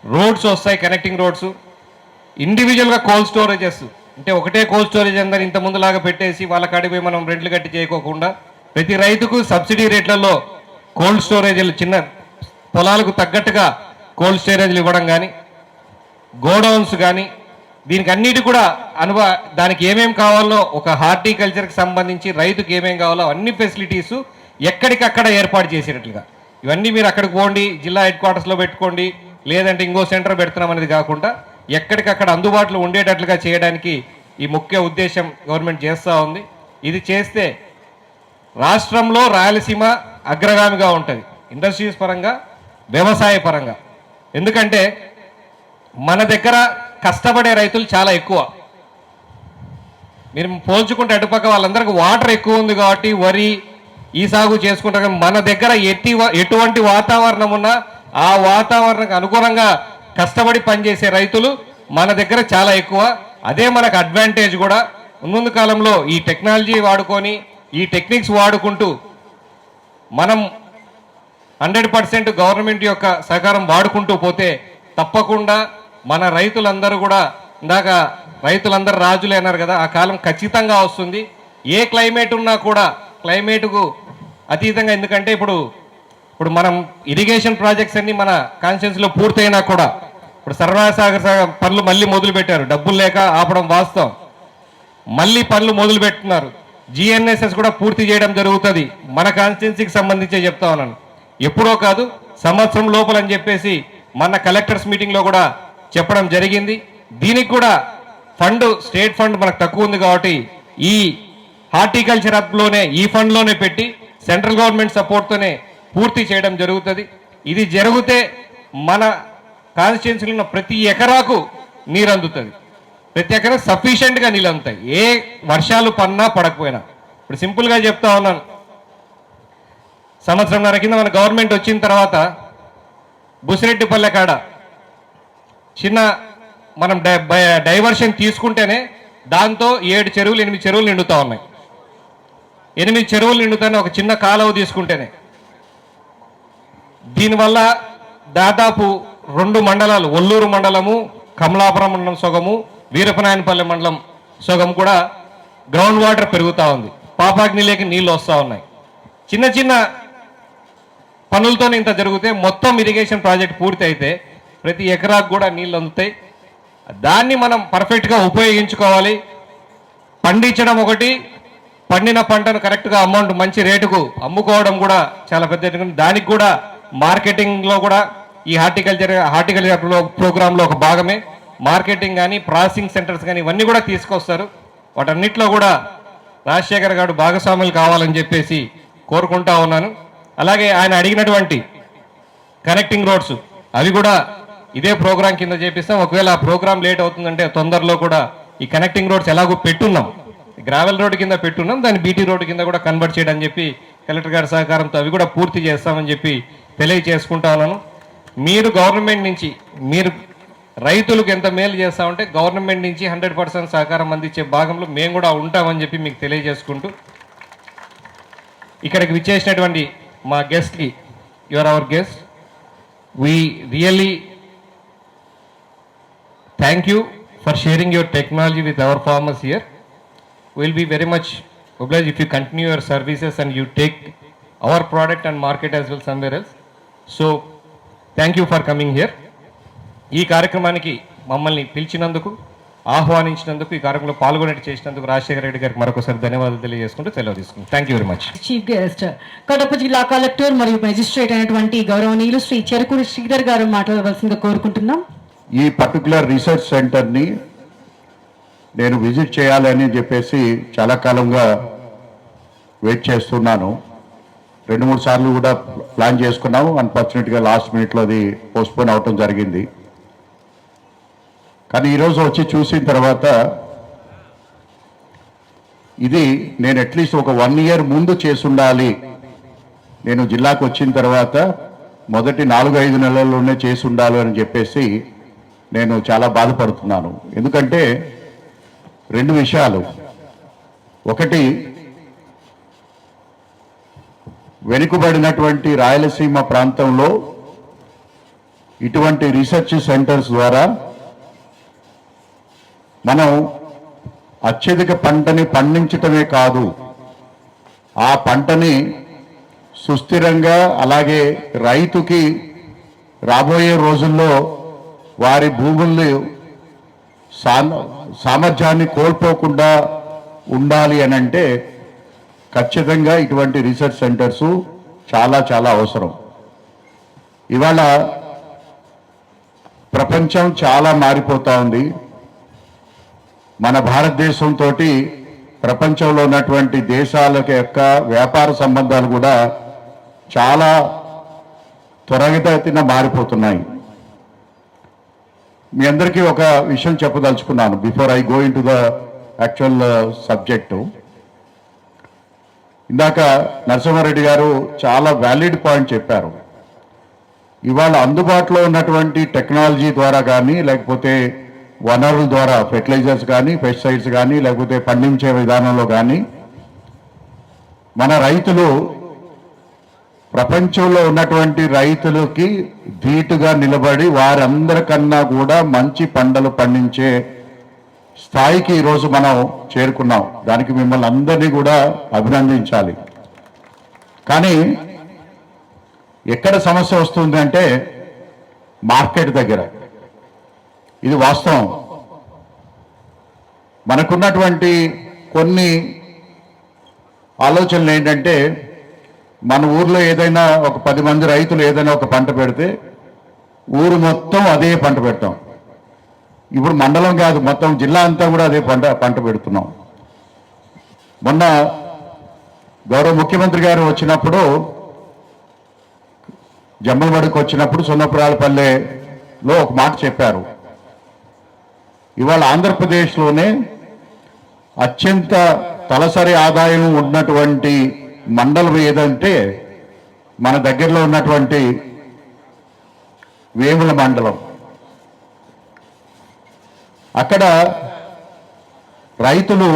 రోడ్స్ వస్తాయి, కనెక్టింగ్ రోడ్స్, ఇండివిజువల్గా కోల్డ్ స్టోరేజెస్. అంటే ఒకటే కోల్డ్ స్టోరేజ్ అందరు ఇంత ముందులాగా పెట్టేసి వాళ్ళ కాడిపోయి మనం రెంట్లు కట్టి చేయకోకుండా ప్రతి రైతుకు సబ్సిడీ రేట్లలో కోల్డ్ స్టోరేజ్లు, చిన్న పొలాలకు తగ్గట్టుగా కోల్డ్ స్టోరేజ్లు ఇవ్వడం కానీ, గోడౌన్స్ కానీ, దీనికి అన్నిటి కూడా దానికి ఏమేమి కావాలో ఒక హార్టికల్చర్కి సంబంధించి రైతుకి ఏమేమి కావాలో అన్ని ఫెసిలిటీసు ఎక్కడికక్కడ ఏర్పాటు చేసేటట్లుగా. ఇవన్నీ మీరు అక్కడికి పోండి, జిల్లా హెడ్ క్వార్టర్స్లో పెట్టుకోండి, లేదంటే ఇంకో సెంటర్ పెడుతున్నాం అనేది కాకుండా ఎక్కడికక్కడ అందుబాటులో ఉండేటట్లుగా చేయడానికి ఈ ముఖ్య ఉద్దేశం గవర్నమెంట్ చేస్తూ ఉంది. ఇది చేస్తే రాష్ట్రంలో రాయలసీమ అగ్రగామిగా ఉంటుంది, ఇండస్ట్రీస్ పరంగా, వ్యవసాయ పరంగా. ఎందుకంటే మన దగ్గర కష్టపడే రైతులు చాలా ఎక్కువ. మీరు పోల్చుకుంటే అటుపక్క వాళ్ళందరికీ వాటర్ ఎక్కువ ఉంది కాబట్టి వరి ఈ సాగు చేసుకుంటారు. మన దగ్గర ఎటువంటి వాతావరణం ఉన్నా ఆ వాతావరణానికి అనుగుణంగా కష్టపడి పనిచేసే రైతులు మన దగ్గర చాలా ఎక్కువ. అదే మనకు అడ్వాంటేజ్ కూడా. ముందు కాలంలో ఈ టెక్నాలజీ వాడుకొని ఈ టెక్నిక్స్ వాడుకుంటూ మనం 100% గవర్నమెంట్ యొక్క సహకారం వాడుకుంటూ పోతే తప్పకుండా మన రైతులందరూ కూడా, ఇందాక రైతులందరూ రాజులే అన్నారు కదా, ఆ కాలం ఖచ్చితంగా వస్తుంది. ఏ క్లైమేట్ ఉన్నా కూడా క్లైమేట్కు అతీతంగా. ఎందుకంటే ఇప్పుడు మనం ఇరిగేషన్ ప్రాజెక్ట్స్ అన్ని మన కాన్స్టిట్యున్సీలో పూర్తయినా కూడా ఇప్పుడు సర్వసాగర్ పనులు మళ్ళీ మొదలు పెట్టారు. డబ్బులు లేక ఆపడం వాస్తవం. మళ్ళీ పనులు మొదలు పెట్టున్నారు. GNSS కూడా పూర్తి చేయడం జరుగుతుంది. మన కాన్స్టిట్యున్సీకి సంబంధించే చెప్తా ఉన్నాను, ఎప్పుడో కాదు సంవత్సరం లోపలని చెప్పేసి మన కలెక్టర్స్ మీటింగ్లో కూడా చెప్పడం జరిగింది. దీనికి కూడా ఫండ్, స్టేట్ ఫండ్ మనకు తక్కువ ఉంది కాబట్టి ఈ హార్టికల్చర్ హబ్లోనే ఈ ఫండ్లోనే పెట్టి సెంట్రల్ గవర్నమెంట్ సపోర్ట్తోనే పూర్తి చేయడం జరుగుతుంది. ఇది జరిగితే మన కాన్స్టిట్యున్సీలో ఉన్న ప్రతి ఎకరాకు నీరు అందుతుంది. ప్రతి ఎకరా సఫిషియెంట్గా నీళ్ళు అందుతాయి, ఏ వర్షాలు పడినా పడకపోయినా. ఇప్పుడు సింపుల్గా చెప్తా ఉన్నాను, సంవత్సరంన్నర కింద మన గవర్నమెంట్ వచ్చిన తర్వాత బుసిరెడ్డిపల్లె కాడ చిన్న మనం డైవర్షన్ తీసుకుంటేనే దాంతో 7 చెరువులు 8 చెరువులు నిండుతూ ఉన్నాయి. 8 చెరువులు నిండుతానే ఒక చిన్న కాలువ తీసుకుంటేనే దీనివల్ల దాదాపు 2 మండలాలు, ఒల్లూరు మండలము, కమలాపురం మండలం సొగము, వీరపనాయనపల్లి మండలం సొగం కూడా గ్రౌండ్ వాటర్ పెరుగుతూ ఉంది. పాపాగ్నిలోకి నీళ్ళు వస్తూ ఉన్నాయి. చిన్న చిన్న పనులతో ఇంత జరిగితే మొత్తం ఇరిగేషన్ ప్రాజెక్ట్ పూర్తి అయితే ప్రతి ఎకరాకు కూడా నీళ్ళు అందుతాయి. దాన్ని మనం పర్ఫెక్ట్గా ఉపయోగించుకోవాలి. పండించడం ఒకటి, పండిన పంటను కరెక్ట్గా అమౌంట్ మంచి రేటుకు అమ్ముకోవడం కూడా చాలా పెద్ద. దానికి కూడా మార్కెటింగ్లో కూడా ఈ హార్టికల్చర్ ప్రోగ్రాంలో ఒక భాగమే. మార్కెటింగ్ కానీ, ప్రాసెసింగ్ సెంటర్స్ కానీ ఇవన్నీ కూడా తీసుకొస్తారు. వాటన్నిటిలో కూడా రాజశేఖర్ గారు భాగస్వాములు కావాలని చెప్పేసి కోరుకుంటా ఉన్నాను. అలాగే ఆయన అడిగినటువంటి కనెక్టింగ్ రోడ్స్ అవి కూడా ఇదే ప్రోగ్రాం కింద చేపిస్తాం. ఒకవేళ ఆ ప్రోగ్రాం లేట్ అవుతుందంటే తొందరలో కూడా ఈ కనెక్టింగ్ రోడ్స్ ఎలాగో పెట్టున్నాం, గ్రావెల్ రోడ్డు కింద పెట్టున్నాం, దాన్ని బీటీ రోడ్డు కింద కూడా కన్వర్ట్ చేయడం చెప్పి కలెక్టర్ గారి సహకారంతో అవి కూడా పూర్తి చేస్తామని చెప్పి తెలియజేసుకుంటా ఉన్నాను. మీరు గవర్నమెంట్ నుంచి మీరు రైతులకు ఎంత మేలు చేస్తామంటే గవర్నమెంట్ నుంచి 100% సహకారం అందించే భాగంలో మేము కూడా ఉంటామని చెప్పి మీకు తెలియజేసుకుంటూ ఇక్కడికి విచ్చేసినటువంటి మా గెస్ట్కి, your our guest, we really thank you for sharing your technology with our farmers here. We'll be very much obliged if you continue your services and you take our product and market as well somewhere else. So, thank you for coming here. ఈ కార్యక్రమానికి మమ్మల్ని పిలిచినందుకు, ఆహ్వానించినందుకు, ఈ కార్యక్రమంలో పాల్గొనేట్టు చేసినందుకు రాజశేఖర రెడ్డి గారికి మరొకసారి ధన్యవాదాలు తెలియజేసుకుంటూ సెలవు తీసుకుంటాం. Thank you very much. Chief guest Kadapa జిల్లా కలెక్టర్ మరియు మెజిస్ట్రేట్ అయినటువంటి గౌరవనీయులు శ్రీ చెరుకూరి శ్రీధర్ గారు మాట్లాడవలసిందిగా కోరుకుంటున్నాం. ఈ పర్టికులర్ రీసెర్చ్ సెంటర్ని నేను విజిట్ చేయాలని చెప్పేసి చాలా కాలంగా వెయిట్ చేస్తున్నాను. 2-3 సార్లు కూడా ప్లాన్ చేసుకున్నాము. అన్ఫార్చునేట్గా లాస్ట్ మినిట్లో అది పోస్ట్పోన్ అవటం జరిగింది. కానీ ఈరోజు వచ్చి చూసిన తర్వాత ఇది నేను అట్లీస్ట్ ఒక 1 year ముందు చేసి ఉండాలి. నేను జిల్లాకు వచ్చిన తర్వాత మొదటి 4-5 నెలల్లోనే చేసి ఉండాలి అని చెప్పేసి నేను చాలా బాధపడుతున్నాను. ఎందుకంటే 2 విషయాలు. ఒకటి, వెనుకబడినటువంటి రాయలసీమ ప్రాంతంలో ఇటువంటి రీసెర్చ్ సెంటర్స్ ద్వారా మనం అత్యధిక పంటని పండించటమే కాదు, ఆ పంటని సుస్థిరంగా, అలాగే రైతుకి రాబోయే రోజుల్లో వారి భూముల్ని సామర్థ్యాన్ని కోల్పోకుండా ఉండాలి అని అంటే ఖచ్చితంగా ఇటువంటి రీసెర్చ్ సెంటర్స్ చాలా చాలా అవసరం. ఇవాళ ప్రపంచం చాలా మారిపోతూ ఉంది. మన భారతదేశంతో ప్రపంచంలో ఉన్నటువంటి దేశాల యొక్క వ్యాపార సంబంధాలు కూడా చాలా త్వరితగతిన మారిపోతున్నాయి. మీ అందరికీ ఒక విషయం చెప్పదలుచుకున్నాను before I go in to the actual subject. ఇందాక నరసింహారెడ్డి గారు చాలా వ్యాలిడ్ పాయింట్ చెప్పారు. ఇవాళ అందుబాటులో ఉన్నటువంటి టెక్నాలజీ ద్వారా కానీ, లేకపోతే వనరుల ద్వారా, ఫెర్టిలైజర్స్ కానీ, పెస్టిసైడ్స్ కానీ, లేకపోతే పండించే విధానంలో కానీ మన రైతులు ప్రపంచంలో ఉన్నటువంటి రైతులకి ధీటుగా నిలబడి వారందరికన్నా కూడా మంచి పంటలు పండించే స్థాయికి ఈరోజు మనం చేరుకున్నాం. దానికి మిమ్మల్ని అందరినీ కూడా అభినందించాలి. కానీ ఎక్కడ సమస్య వస్తుంది అంటే మార్కెట్ దగ్గర. ఇది వాస్తవం. మనకున్నటువంటి కొన్ని ఆలోచనలు ఏంటంటే, మన ఊర్లో ఏదైనా ఒక 10 మంది రైతులు ఏదైనా ఒక పంట పెడితే ఊరు మొత్తం అదే పంట పెడతాం. ఇప్పుడు మండలం కాదు, మొత్తం జిల్లా అంతా కూడా అదే పంట పెడుతున్నాం. మొన్న గౌరవ ముఖ్యమంత్రి గారు వచ్చినప్పుడు, జమ్మలమడుకు వచ్చినప్పుడు సున్నపురాలపల్లెలో ఒక మాట చెప్పారు. ఇవాళ ఆంధ్రప్రదేశ్లోనే అత్యంత తలసరి ఆదాయం ఉన్నటువంటి మండలం ఏదంటే మన దగ్గరలో ఉన్నటువంటి వేముల మండలం. అక్కడ రైతులు,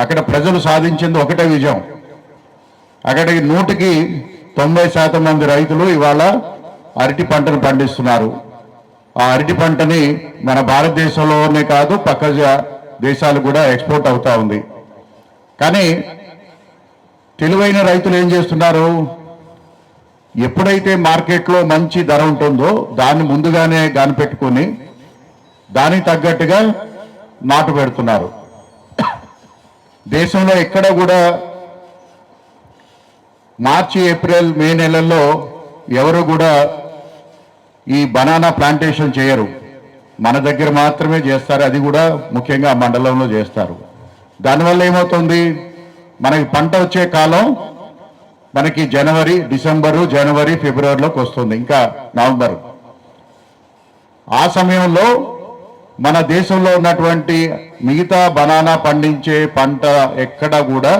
అక్కడ ప్రజలు సాధించింది ఒకటే విజయం. అక్కడికి 100కి 90% మంది రైతులు ఇవాళ అరటి పంటను పండిస్తున్నారు. ఆ అరటి పంటని మన భారతదేశంలోనే కాదు పక్క దేశాలు కూడా ఎక్స్పోర్ట్ అవుతా ఉంది. కానీ తెలివైన రైతులు ఏం చేస్తున్నారు, ఎప్పుడైతే మార్కెట్లో మంచి ధర ఉంటుందో దాన్ని ముందుగానే పెట్టుకొని దానికి తగ్గట్టుగా నాటు పెడుతున్నారు. దేశంలో ఎక్కడ కూడా మార్చి, ఏప్రిల్, మే నెలల్లో ఎవరు కూడా ఈ బనానా ప్లాంటేషన్ చేయరు. మన దగ్గర మాత్రమే చేస్తారు, అది కూడా ముఖ్యంగా ఆ మండలంలో చేస్తారు. దానివల్ల ఏమవుతుంది, మనకి పంట వచ్చే కాలం మనకి డిసెంబరు, జనవరి, ఫిబ్రవరిలోకి వస్తుంది, ఇంకా నవంబర్. ఆ సమయంలో మన దేశంలో ఉన్నటువంటి మిగతా బనానా పండించే పంట ఎక్కడ కూడా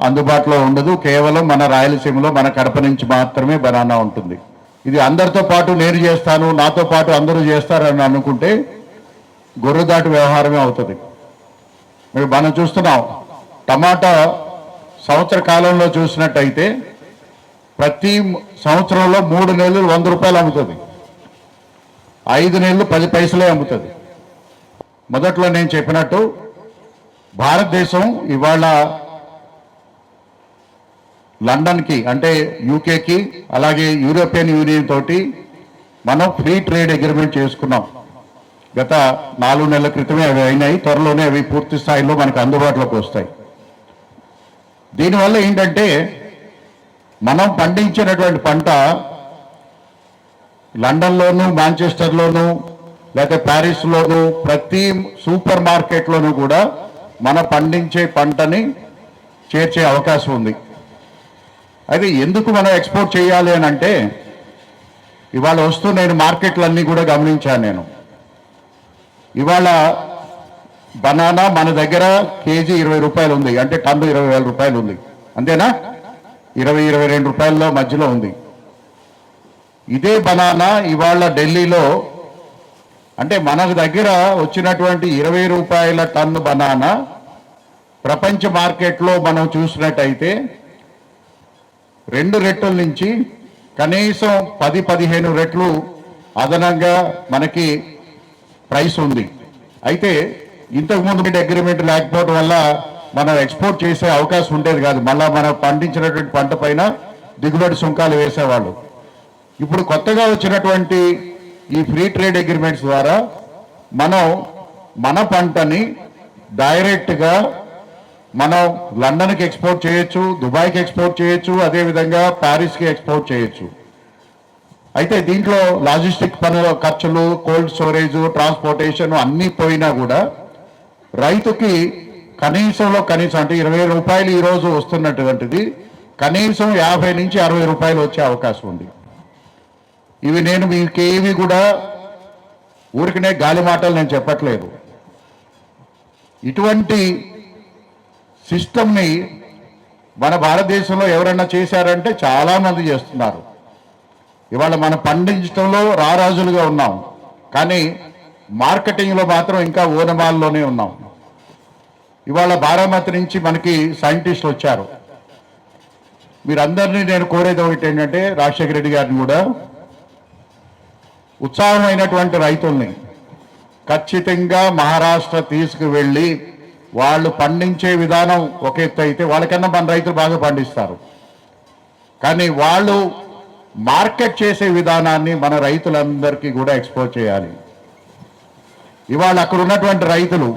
అందుబాటులో ఉండదు. కేవలం మన రాయలసీమలో, మన కడప నుంచి మాత్రమే బనానా ఉంటుంది. ఇది అందరితో పాటు నేను చేస్తాను, నాతో పాటు అందరూ చేస్తారని అనుకుంటే గొర్రెదాటు వ్యవహారమే అవుతుంది. మనం చూస్తున్నాం, టమాటా సంవత్సర కాలంలో చూసినట్టయితే ప్రతి సంవత్సరంలో 3 నెలలు 100 రూపాయలు అమ్ముతుంది, 5 నెలలు 10 పైసలే అమ్ముతుంది. మొదట్లో నేను చెప్పినట్టు భారతదేశం ఇవాళ లండన్కి, అంటే యూకేకి, అలాగే యూరోపియన్ యూనియన్ తోటి మనం ఫ్రీ ట్రేడ్ అగ్రిమెంట్ చేసుకున్నాం. గత 4 నెలల క్రితమే అవి అయినాయి. త్వరలోనే అవి పూర్తి స్థాయిలో మనకు అందుబాటులోకి వస్తాయి. దీనివల్ల ఏంటంటే మనం పండించినటువంటి పంట లండన్లోను, మాంచెస్టర్లోను, లేకపోతే ప్యారిస్లోను, ప్రతి సూపర్ మార్కెట్లోనూ కూడా మన పండించే పంటని చేర్చే అవకాశం ఉంది. అయితే ఎందుకు మనం ఎక్స్పోర్ట్ చేయాలి అని అంటే, ఇవాళ వస్తూ నేను మార్కెట్లన్నీ కూడా గమనించాను. నేను ఇవాళ బనానా మన దగ్గర కేజీ 20 రూపాయలు ఉంది, అంటే టన్ను 20,000 రూపాయలు ఉంది, అంతేనా? 20-22 రూపాయల మధ్యలో ఉంది. ఇదే బనానా ఇవాళ ఢిల్లీలో, అంటే మన దగ్గర వచ్చినటువంటి 20 రూపాయల టన్ను బనానా ప్రపంచ మార్కెట్లో మనం చూసినట్టయితే 2 రెట్ల నుంచి కనీసం 10-15 రెట్లు అదనంగా మనకి ప్రైస్ ఉంది. అయితే ఇంతకుముందు అగ్రిమెంట్ లేకపోవడం వల్ల మనం ఎక్స్పోర్ట్ చేసే అవకాశం ఉండేది కాదు. మళ్ళా మనం పండించినటువంటి పంట పైన దిగుబడి సుంకాలు వేసేవాళ్ళు. ఇప్పుడు కొత్తగా వచ్చినటువంటి ఈ ఫ్రీ ట్రేడ్ అగ్రిమెంట్స్ ద్వారా మనం మన పంటని డైరెక్ట్గా మనం లండన్కి ఎక్స్పోర్ట్ చేయొచ్చు, దుబాయ్కి ఎక్స్పోర్ట్ చేయొచ్చు, అదేవిధంగా ప్యారిస్కి ఎక్స్పోర్ట్ చేయొచ్చు. అయితే దీంట్లో లాజిస్టిక్ పనుల ఖర్చులు, కోల్డ్ స్టోరేజ్, ట్రాన్స్పోర్టేషన్ అన్నీ పోయినా కూడా రైతుకి కనీసంలో కనీసం, అంటే 20 రూపాయలు ఈరోజు వస్తున్నటువంటిది కనీసం 50 నుంచి 60 రూపాయలు వచ్చే అవకాశం ఉంది. ఇవి నేను మీకేవి కూడా ఊరికనే గాలి మాటలు నేను చెప్పట్లేదు. ఇటువంటి సిస్టమ్ని మన భారతదేశంలో ఎవరైనా చేశారంటే చాలామంది చేస్తున్నారు. ఇవాళ మనం పండించడంలో రారాజులుగా ఉన్నాం, కానీ మార్కెటింగ్లో మాత్రం ఇంకా ఓనమాల్లోనే ఉన్నాం. ఇవాళ బారామతి నుంచి మనకి సైంటిస్టులు వచ్చారు. మీరందరినీ నేను కోరేది ఒకటి ఏంటంటే, రాజశేఖర రెడ్డి గారిని కూడా, ఉత్సాహమైనటువంటి రైతుల్ని ఖచ్చితంగా మహారాష్ట్ర తీసుకువెళ్ళి వాళ్ళు పండించే విధానం ఒక ఎత్తు అయితే, వాళ్ళకన్నా మన రైతులు బాగా పండిస్తారు, కానీ వాళ్ళు మార్కెట్ చేసే విధానాన్ని మన రైతులందరికీ కూడా ఎక్స్పోర్ట్ చేయాలి. ఇవాళ అక్కడ ఉన్నటువంటి రైతులు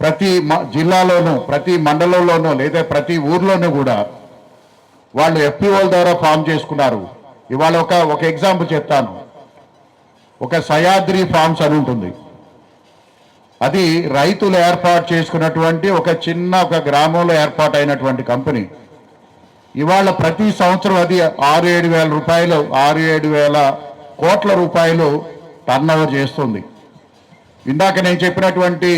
ప్రతి జిల్లాలోనూ, ప్రతి మండలంలోనూ, లేదా ప్రతి ఊర్లోనూ కూడా వాళ్ళు ఎఫ్పిఓల ద్వారా ఫామ్ చేసుకున్నారు. ఇవాళ ఒక ఎగ్జాంపుల్ చెప్తాను. ఒక సయాద్రి ఫార్మ్స్ అని ఉంటుంది, అది రైతులు ఏర్పాటు చేసుకున్నటువంటి ఒక గ్రామంలో ఏర్పాటు అయినటువంటి కంపెనీ. ఇవాళ ప్రతి సంవత్సరం అది 6-7 వేల రూపాయలు, 6-7 వేల కోట్ల రూపాయలు టర్న్ ఓవర్ చేస్తుంది. ఇందాక నేను చెప్పినటువంటి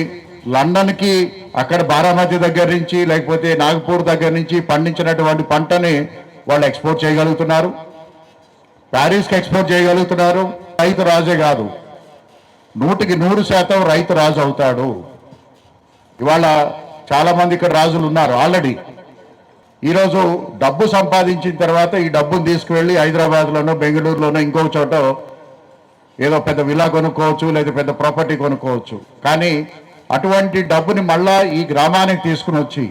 లండన్కి, అక్కడ బారామతి దగ్గర నుంచి, లేకపోతే నాగపూర్ దగ్గర నుంచి పండించినటువంటి పంటని వాళ్ళు ఎక్స్పోర్ట్ చేయగలుగుతున్నారు, ప్యారిస్కి ఎక్స్పోర్ట్ చేయగలుగుతున్నారు. రైతు రాజే కాదు, 100% రైతు రాజు అవుతాడు. ఇవాళ చాలామంది ఇక్కడ రాజులు ఉన్నారు ఆల్రెడీ. ఈరోజు డబ్బు సంపాదించిన తర్వాత ఈ డబ్బును తీసుకువెళ్ళి హైదరాబాద్లోనో బెంగళూరులోనో ఇంకొక చోట ఏదో పెద్ద విలా కొనుక్కోవచ్చు, లేదా పెద్ద ప్రాపర్టీ కొనుక్కోవచ్చు. కానీ అటువంటి డబ్బుని మళ్ళా ఈ గ్రామానికి తీసుకుని వచ్చి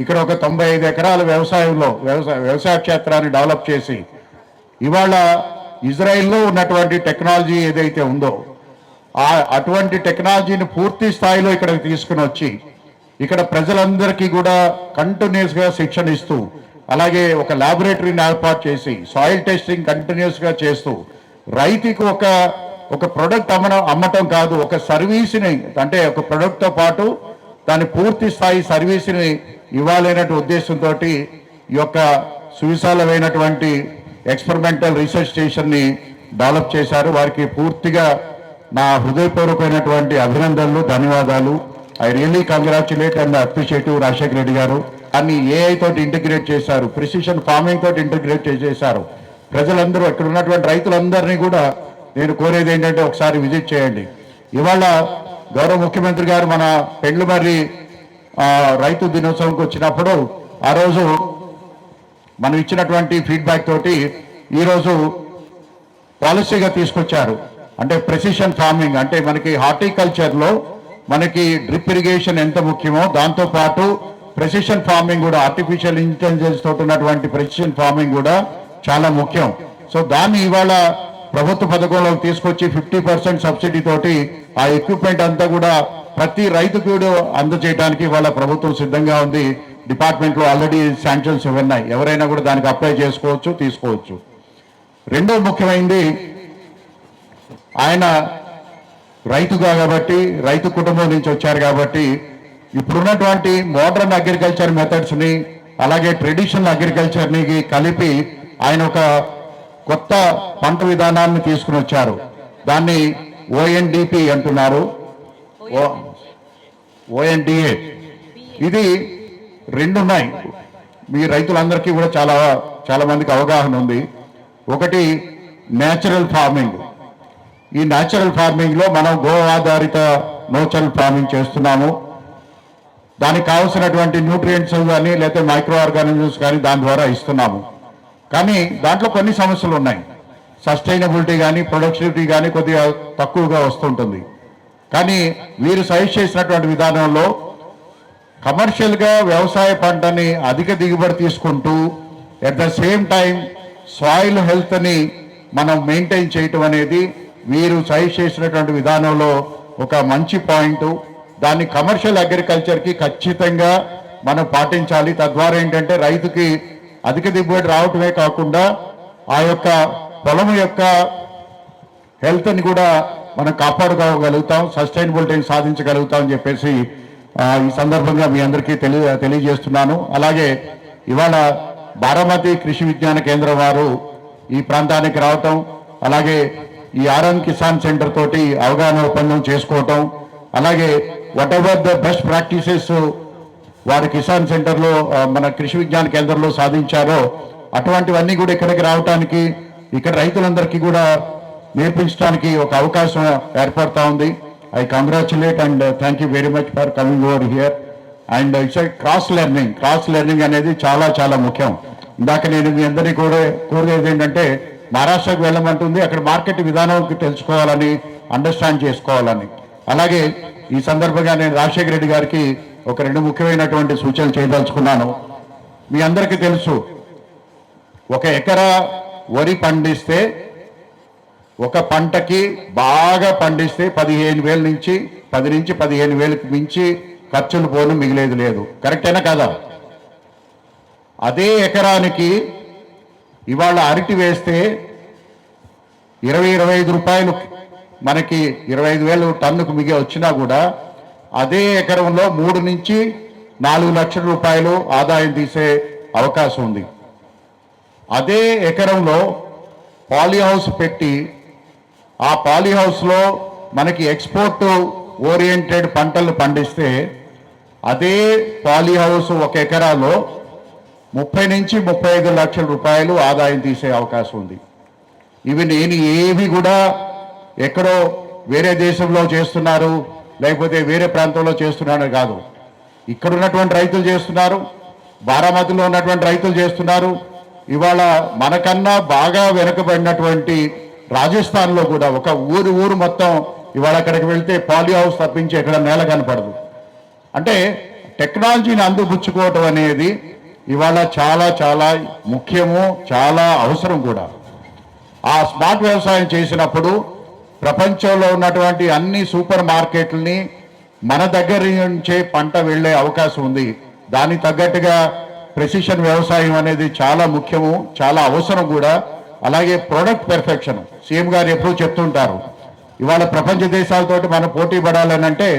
ఇక్కడ ఒక 95 ఎకరాల వ్యవసాయ క్షేత్రాన్ని డెవలప్ చేసి ఇవాళ ఇజ్రాయిల్లో ఉన్నటువంటి టెక్నాలజీ ఏదైతే ఉందో అటువంటి టెక్నాలజీని పూర్తి స్థాయిలో ఇక్కడికి తీసుకుని వచ్చి ఇక్కడ ప్రజలందరికీ కూడా కంటిన్యూస్గా శిక్షణ ఇస్తూ, అలాగే ఒక ల్యాబొరేటరీని ఏర్పాటు చేసి సాయిల్ టెస్టింగ్ కంటిన్యూస్గా చేస్తూ రైతుకు ఒక ప్రొడక్ట్ అమ్మటం కాదు, ఒక సర్వీస్ని, అంటే ఒక ప్రొడక్ట్తో పాటు దాని పూర్తి స్థాయి సర్వీస్ని ఇవ్వాలనే ఉద్దేశంతో ఈ యొక్క సువిశాలమైనటువంటి ఎక్స్పెరిమెంటల్ రీసెర్చ్ స్టేషన్ని డెవలప్ చేశారు. వారికి పూర్తిగా నా హృదయపూర్వకమైనటువంటి అభినందనలు, ధన్యవాదాలు. I really congratulate and appreciate Rajasekhara Reddy గారు. దాన్ని ఏఐ తోటి ఇంటిగ్రేట్ చేశారు, ప్రిసిషన్ ఫార్మింగ్ తోటి ఇంటిగ్రేట్ చేశారు. ప్రజలందరూ ఇక్కడ ఉన్నటువంటి రైతులందరినీ కూడా నేను కోరేది ఏంటంటే ఒకసారి విజిట్ చేయండి. ఇవాళ గౌరవ ముఖ్యమంత్రి గారు మన పెండ్లమర్రి రైతు దినోత్సవంకి వచ్చినప్పుడు ఆ రోజు మనం ఇచ్చినటువంటి ఫీడ్బ్యాక్ తోటి ఈరోజు పాలసీగా తీసుకొచ్చారు. అంటే ప్రెసిషన్ ఫార్మింగ్, అంటే మనకి హార్టికల్చర్లో మనకి డ్రిప్ ఇరిగేషన్ ఎంత ముఖ్యమో దాంతోపాటు ప్రెసిషన్ ఫార్మింగ్ కూడా, ఆర్టిఫిషియల్ ఇంటెలిజెన్స్ తోటి ఉన్నటువంటి ప్రెసిషన్ ఫార్మింగ్ కూడా చాలా ముఖ్యం. సో దాన్ని ఇవాళ ప్రభుత్వ పథకంలోకి తీసుకొచ్చి 50% సబ్సిడీ తోటి ఆ ఎక్విప్మెంట్ అంతా కూడా ప్రతి రైతుకు కూడా అందజేయడానికి ఇవాళ ప్రభుత్వం సిద్ధంగా ఉంది. డిపార్ట్మెంట్లో ఆల్రెడీ శాంక్షన్స్ ఉన్నాయి, ఎవరైనా కూడా దానికి అప్లై చేసుకోవచ్చు, తీసుకోవచ్చు. రెండో ముఖ్యమైనది, ఆయన రైతుగా కాబట్టి, రైతు కుటుంబం నుంచి వచ్చారు కాబట్టి ఇప్పుడున్నటువంటి మోడర్న్ అగ్రికల్చర్ మెథడ్స్ని అలాగే ట్రెడిషనల్ అగ్రికల్చర్ని కలిపి ఆయన ఒక కొత్త పంట విధానాన్ని తీసుకుని వచ్చారు. దాన్ని ONDP అంటున్నారు, ONDA. ఇది రెండు ఉన్నాయి. మీ రైతులందరికీ కూడా చాలా మందికి అవగాహన ఉంది. ఒకటి న్యాచురల్ ఫార్మింగ్. ఈ న్యాచురల్ ఫార్మింగ్లో మనం గో ఆధారిత నేచురల్ ఫార్మింగ్ చేస్తున్నాము. దానికి కావాల్సినటువంటి న్యూట్రియంట్స్ కానీ లేకపోతే మైక్రో ఆర్గానిజమ్స్ కానీ దాని ద్వారా ఇస్తున్నాము. కానీ దాంట్లో కొన్ని సమస్యలు ఉన్నాయి. సస్టైనబిలిటీ కానీ ప్రొడక్టివిటీ కానీ కొద్దిగా తక్కువగా వస్తుంటుంది. కానీ వీరు సజెస్ట్ చేసినటువంటి విధానంలో కమర్షియల్గా వ్యవసాయ పంటని అధిక దిగుబడి తీసుకుంటూ at the same time soil హెల్త్ని మనం మెయింటైన్ చేయటం అనేది వీరు సజెస్ట్ చేసినటువంటి విధానంలో ఒక మంచి పాయింట్. దాన్ని కమర్షియల్ అగ్రికల్చర్కి ఖచ్చితంగా మనం పాటించాలి. తద్వారా ఏంటంటే రైతుకి అధిక దిగుబడి రావటమే కాకుండా ఆ యొక్క పొలం యొక్క హెల్త్ని కూడా మనం కాపాడుకోగలుగుతాం, సస్టైనబిలిటీని సాధించగలుగుతాం అని చెప్పేసి ఈ సందర్భంగా మీ అందరికీ తెలియజేస్తున్నాను. అలాగే ఇవాళ బారామతి కృషి విజ్ఞాన కేంద్రం వారు ఈ ప్రాంతానికి రావటం, అలాగే ఈ RM కిసాన్ సెంటర్ తోటి అవగాహన ఒప్పందం చేసుకోవటం, అలాగే what ever the best practices వారి కిసాన్ సెంటర్లో మన కృషి విజ్ఞాన కేంద్రంలో సాధించారో అటువంటివన్నీ కూడా ఇక్కడికి రావటానికి, ఇక్కడ రైతులందరికీ కూడా నేర్పించడానికి ఒక అవకాశం ఏర్పడతా ఉంది. I congratulate and thank you very much for coming over here. And it's cross learning అనేది చాలా ముఖ్యం. ఇందాక నేను మీ అందరినీ కోరేది ఏంటంటే మహారాష్ట్రకు వెళ్ళమంటుంది, అక్కడ మార్కెట్ విధానం తెలుసుకోవాలని, అండర్స్టాండ్ చేసుకోవాలని. అలాగే ఈ సందర్భంగా నేను రాజశేఖర రెడ్డి గారికి ఒక 2 ముఖ్యమైనటువంటి సూచనలు చేయదలుచుకున్నాను. మీ అందరికీ తెలుసు, 1 ఎకరా వరి పండిస్తే, ఒక పంటకి బాగా పండిస్తే 15,000 నుంచి 15,000కి మించి ఖర్చులు పోను మిగిలేదు లేదు. కరెక్టేనా కాదా? అదే ఎకరానికి ఇవాళ అరటి వేస్తే 20-25 రూపాయలు, మనకి 25,000 టన్నుకు మిగి వచ్చినా కూడా అదే ఎకరంలో 3 నుంచి 4 లక్షల రూపాయలు ఆదాయం తీసే అవకాశం ఉంది. అదే ఎకరంలో పాలీ హౌస్ పెట్టి ఆ పాలీ హౌస్లో మనకి ఎక్స్పోర్ట్ ఓరియంటెడ్ పంటలు పండిస్తే అదే పాలీ హౌస్ 1 ఎకరాలో 30 నుంచి 35 లక్షల రూపాయలు ఆదాయం తీసే అవకాశం ఉంది. ఇవి నేను ఏవి కూడా ఎక్కడో వేరే దేశంలో చేస్తున్నారు, లేకపోతే వేరే ప్రాంతంలో చేస్తున్నారని కాదు. ఇక్కడ ఉన్నటువంటి రైతులు చేస్తున్నారు, బారామతిలో ఉన్నటువంటి రైతులు చేస్తున్నారు. ఇవాళ మనకన్నా బాగా వెనుకబడినటువంటి రాజస్థాన్లో కూడా ఒక ఊరు మొత్తం ఇవాళ అక్కడికి వెళ్తే పాలీ హౌస్ తప్పించి ఎక్కడ నేల కనపడదు. అంటే టెక్నాలజీని అందిపుచ్చుకోవటం అనేది ఇవాళ చాలా చాలా ముఖ్యము, చాలా అవసరం కూడా. ఆ స్మార్ట్ వ్యవసాయం చేసినప్పుడు ప్రపంచంలో ఉన్నటువంటి అన్ని సూపర్ మార్కెట్లని మన దగ్గర నుంచే పంట వెళ్ళే అవకాశం ఉంది. దానికి తగ్గట్టుగా ప్రెసిషన్ వ్యవసాయం అనేది చాలా ముఖ్యము, చాలా అవసరం కూడా. అలాగే ప్రొడక్ట్ పెర్ఫెక్షన్, సీఎం గారు ఎప్పుడూ చెప్తుంటారు, ఇవాళ ప్రపంచ దేశాలతోటి మనం పోటీ పడాలని అంటే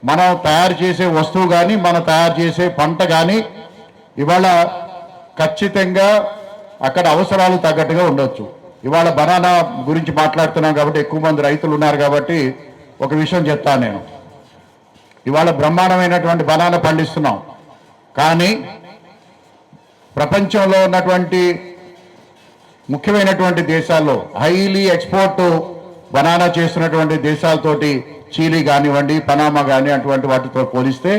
మనం తయారు చేసే వస్తువు కానీ మనం తయారు చేసే పంట కానీ ఇవాళ ఖచ్చితంగా అక్కడ అవసరాలు తగ్గట్టుగా ఉండొచ్చు. ఇవాళ బనానా గురించి మాట్లాడుతున్నాం కాబట్టి ఎక్కువ మంది రైతులు ఉన్నారు కాబట్టి ఒక విషయం చెప్తాను నేను. ఇవాళ బ్రహ్మాండమైనటువంటి బనానా పండిస్తున్నాం, కానీ ప్రపంచంలో ఉన్నటువంటి ముఖ్యమైనటువంటి దేశాల్లో హైలీ ఎక్స్పోర్ట్ బనానా చేస్తున్నటువంటి దేశాలతోటి చీలీ కానివ్వండి, పనామా కానీ అటువంటి వాటితో పోలిస్తే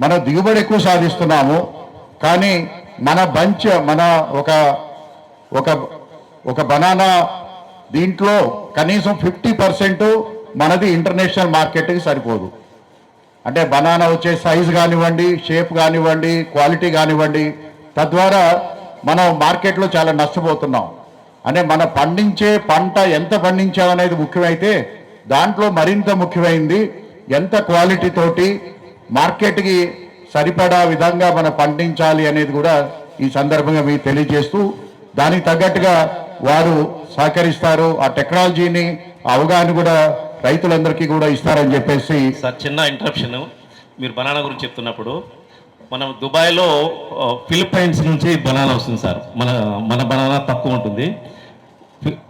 మనం దిగుబడి ఎక్కువ సాధిస్తున్నాము. కానీ మన మన ఒక బనానా దీంట్లో కనీసం 50% మనది ఇంటర్నేషనల్ మార్కెట్కి సరిపోదు. అంటే బనానా వచ్చే సైజు కానివ్వండి, షేప్ కానివ్వండి, క్వాలిటీ కానివ్వండి, తద్వారా మనం మార్కెట్లో చాలా నష్టపోతున్నాం. అంటే మనం పండించే పంట ఎంత పండించామనేది ముఖ్యమైతే దాంట్లో మరింత ముఖ్యమైంది ఎంత క్వాలిటీ తోటి మార్కెట్కి సరిపడా విధంగా మనం పండించాలి అనేది కూడా ఈ సందర్భంగా మీకు తెలియజేస్తూ దానికి తగ్గట్టుగా వారు సహకరిస్తారు. ఆ టెక్నాలజీని అవగాహన కూడా రైతులందరికీ కూడా ఇస్తారని చెప్పేసి. సార్ చిన్న ఇంటరప్షన్, మీరు బనానా గురించి చెప్తున్నప్పుడు మనం దుబాయ్లో ఫిలిప్పైన్స్ నుంచి బనానా వస్తుంది సార్. మన బనానా తక్కువ ఉంటుంది,